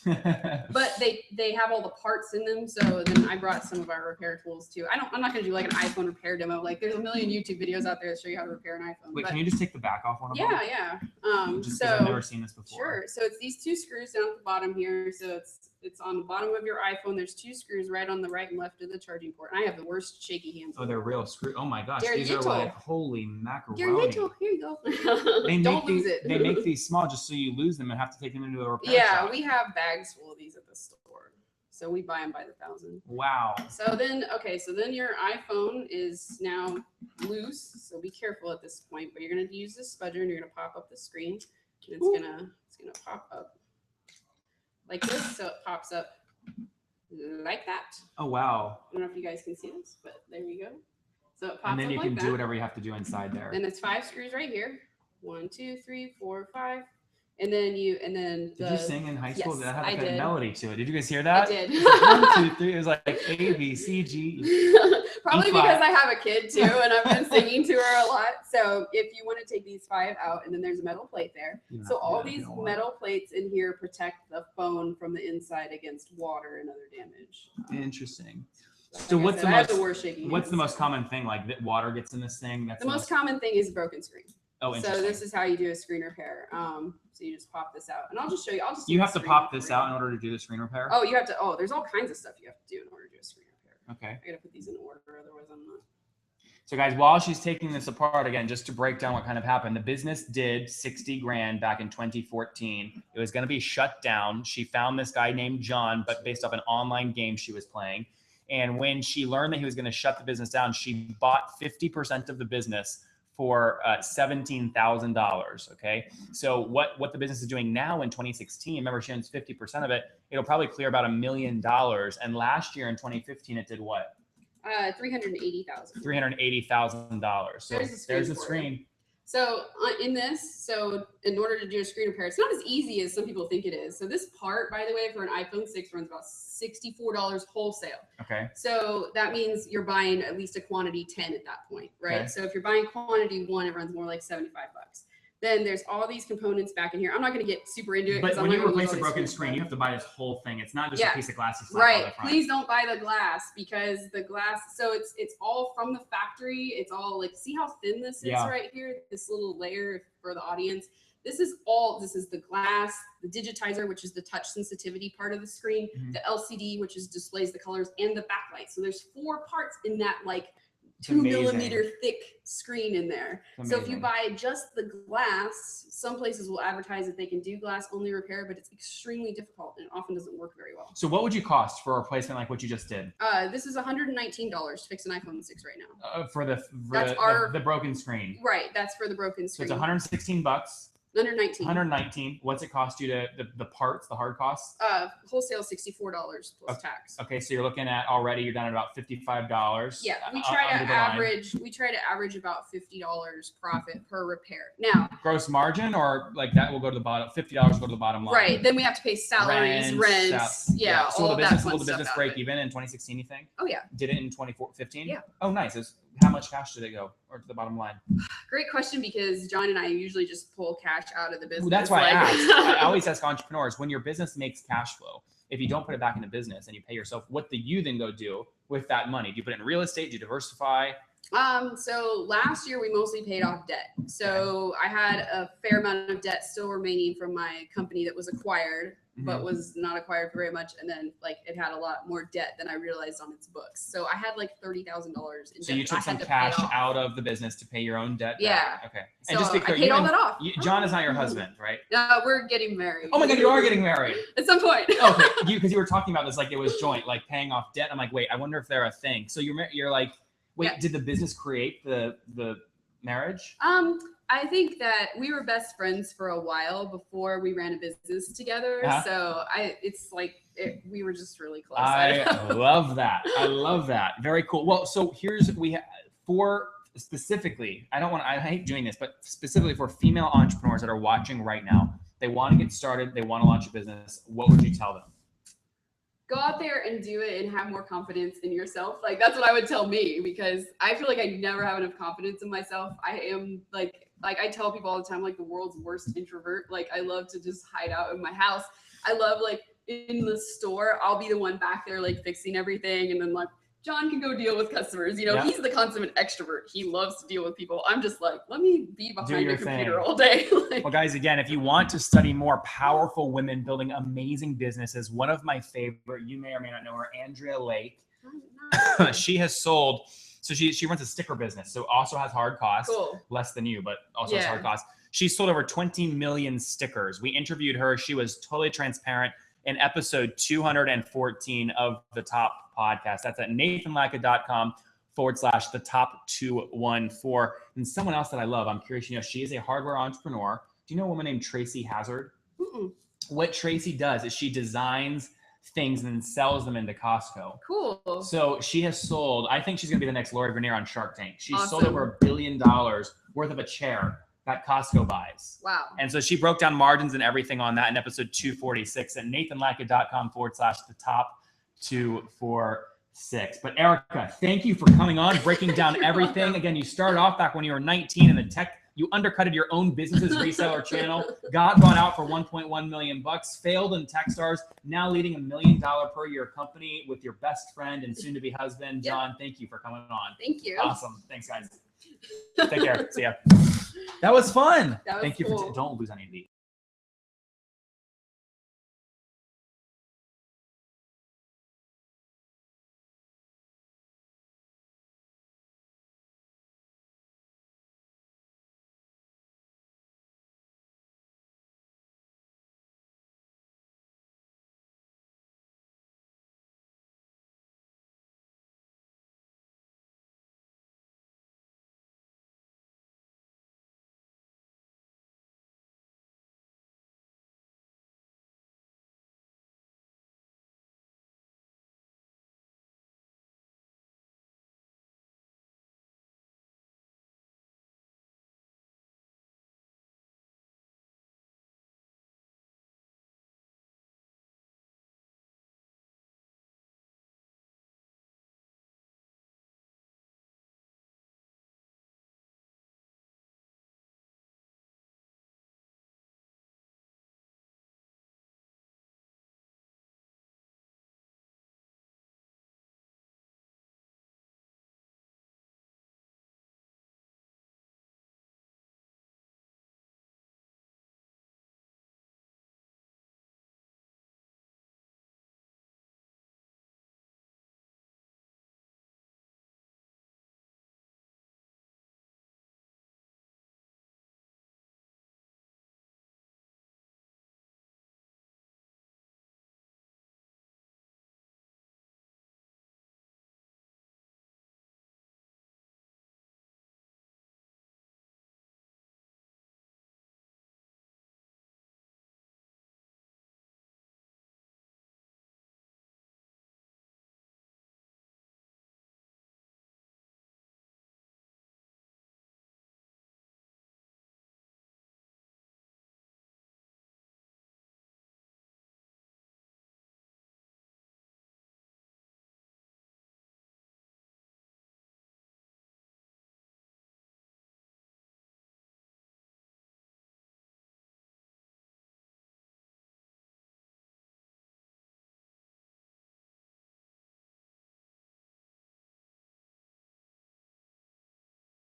that. But they have all the parts in them. So then I brought some of our repair tools too. I'm not gonna do like an iPhone repair demo. Like there's a million YouTube videos out there that show you how to repair an iPhone. Wait, can you just take the back off one of them? Yeah. Just because I've never seen this before. Sure. So it's these two screws down at the bottom here. So it's on the bottom of your iPhone. There's two screws right on the right and left of the charging port. And I have the worst shaky hands. Oh, they're real screws. Oh my gosh. They're these little. are like holy macaroni. They're little. Here you go. Don't lose it. They make these small just so you lose them and have to take them into a repair shop. We have bags full of these at the store. So we buy them by the thousand. Wow. So then your iPhone is now loose. So be careful at this point, but you're going to use this spudger and you're going to pop up the screen. And it's going to pop up like this. So it pops up like that. Oh, wow. I don't know if you guys can see this, but there you go. So it pops up and then you like can that. do whatever you have to do inside there. Then it's 5 screws right here. 1, 2, 3, 4, 5. And then did you sing in high school? Yes, That had like I a did. melody to it. Did you guys hear that? I did. It was like 1, 2, 3. It was like A, B, C, G. Probably E flat. because I have a kid too, and I've been singing to her a lot. So if you want to take these 5 out, and then there's a metal plate there. So all these metal plates in here protect the phone from the inside against water and other damage. Interesting. Like So I what's said, I have the worst shaking what's the hands. most common thing? Like that water gets in this thing? That's The most common thing is a broken screen. Oh, So interesting. this is how you do a screen repair. So you just pop this out, and I'll just show you. You have to pop this out in order to do the screen repair? Oh, you have to. Oh, there's all kinds of stuff you have to do in order to do a screen repair. Okay. I gotta put these in order, otherwise I'm not. So guys, while she's taking this apart, again, just to break down what kind of happened, the business did 60 grand back in 2014. It was going to be shut down. She found this guy named John, but based off an online game she was playing. And when she learned that he was going to shut the business down, she bought 50% of the business for $17,000. Okay. So what the business is doing now in 2016, remember she owns 50% of it. It'll probably clear about $1 million. And last year in 2015, it did what? $380,000. $380,000. So there's the screen. So in this, so in order to do a screen repair, it's not as easy as some people think it is. So this part, by the way, for an iPhone 6 runs about $64 wholesale. Okay. So that means you're buying at least a quantity 10 at that point, right? Okay. So if you're buying quantity 1, it runs more like $75. Then there's all these components back in here. I'm not going to get super into it. But I'm when not you gonna replace use a all broken these screen, you have to buy this whole thing. It's not just a piece of glass you slap on right. the front. Please don't buy the glass because the glass. So it's all from the factory. It's all like, see how thin this is right here. This little layer for the audience. This is the glass, the digitizer, which is the touch sensitivity part of the screen, the LCD, which displays the colors, and the backlight. So there's 4 parts in that like 2 millimeter thick screen in there. So if you buy just the glass, some places will advertise that they can do glass only repair, but it's extremely difficult and often doesn't work very well. So what would you cost for a replacement like what you just did? This is $119 to fix an iPhone 6 right now. For the broken screen. Right, that's for the broken So screen. it's $116. 119. 119. What's it cost you to the parts, the hard costs? Wholesale $64 plus tax. Okay, so you're looking at already you're down at about $55. Yeah, we try to average about $50 profit per repair. Now, gross margin, or like that will go to the bottom. $50 go to the bottom line. Right. Then we have to pay salaries, rents. Yeah. So all will the business stuff break even in 2016? You think? Oh yeah. Did it in 2015? Yeah. Oh nice. How much cash did it go, or to the bottom line? Great question, because John and I usually just pull cash out of the business. Well, that's why I asked. I always ask entrepreneurs, when your business makes cash flow, if you don't put it back into business and you pay yourself, what do you then go do with that money? Do you put it in real estate? Do you diversify? So last year we mostly paid off debt. So I had a fair amount of debt still remaining from my company that was acquired, but was not acquired for very much. And then like it had a lot more debt than I realized on its books. So I had like $30,000 in debt. So you took some cash out of the business to pay your own debt? Yeah. Okay. So And just to be clear, I paid all that off. John is not your husband, right? We're getting married. Oh my God, you are getting married. At some point. Okay, because you were talking about this like it was joint, like paying off debt. I'm like, wait, I wonder if they're a thing. So you're like, wait, did the business create the marriage? I think that we were best friends for a while before we ran a business together. So we were just really close. I love that. I love that. Very cool. Well, so for specifically, I hate doing this, but specifically for female entrepreneurs that are watching right now, they want to get started, they want to launch a business. What would you tell them? Go out there and do it and have more confidence in yourself. Like that's what I would tell me, because I feel like I never have enough confidence in myself. I am like I tell people all the time, like the world's worst introvert. Like I love to just hide out in my house. I love like in the store, I'll be the one back there like fixing everything, and then like John can go deal with customers. You know, he's the consummate extrovert. He loves to deal with people. I'm just like, let me be behind a computer all day. Well, guys, again, if you want to study more powerful women building amazing businesses, one of my favorite, you may or may not know her, Andrea Lake. She has sold, so she runs a sticker business. So also has hard costs, less than you, but also has hard costs. She sold over 20 million stickers. We interviewed her. She was totally transparent in episode 214 of the Top Podcast. That's at nathanlatka.com/the top 214. And someone else that I love, I'm curious, she is a hardware entrepreneur. Do you know a woman named Tracy Hazard? What Tracy does is she designs things and then sells them into Costco. Cool. So she has sold, I think she's going to be the next Lori Greiner on Shark Tank. She's sold over $1 billion worth of a chair that Costco buys. Wow. And so she broke down margins and everything on that in episode 246 at nathanlatka.com/the top 246. But Erica, thank you for coming on, breaking down everything. Again, you started off back when you were 19 in the tech. You undercutted your own business's reseller channel, got bought out for $1.1 million, failed in Techstars, now leading $1 million per year company with your best friend and soon to be husband, John. Thank you for coming on. Thank you. Awesome. Thanks, guys. Take care. See ya. That was fun. That was Thank you cool. don't lose any of these.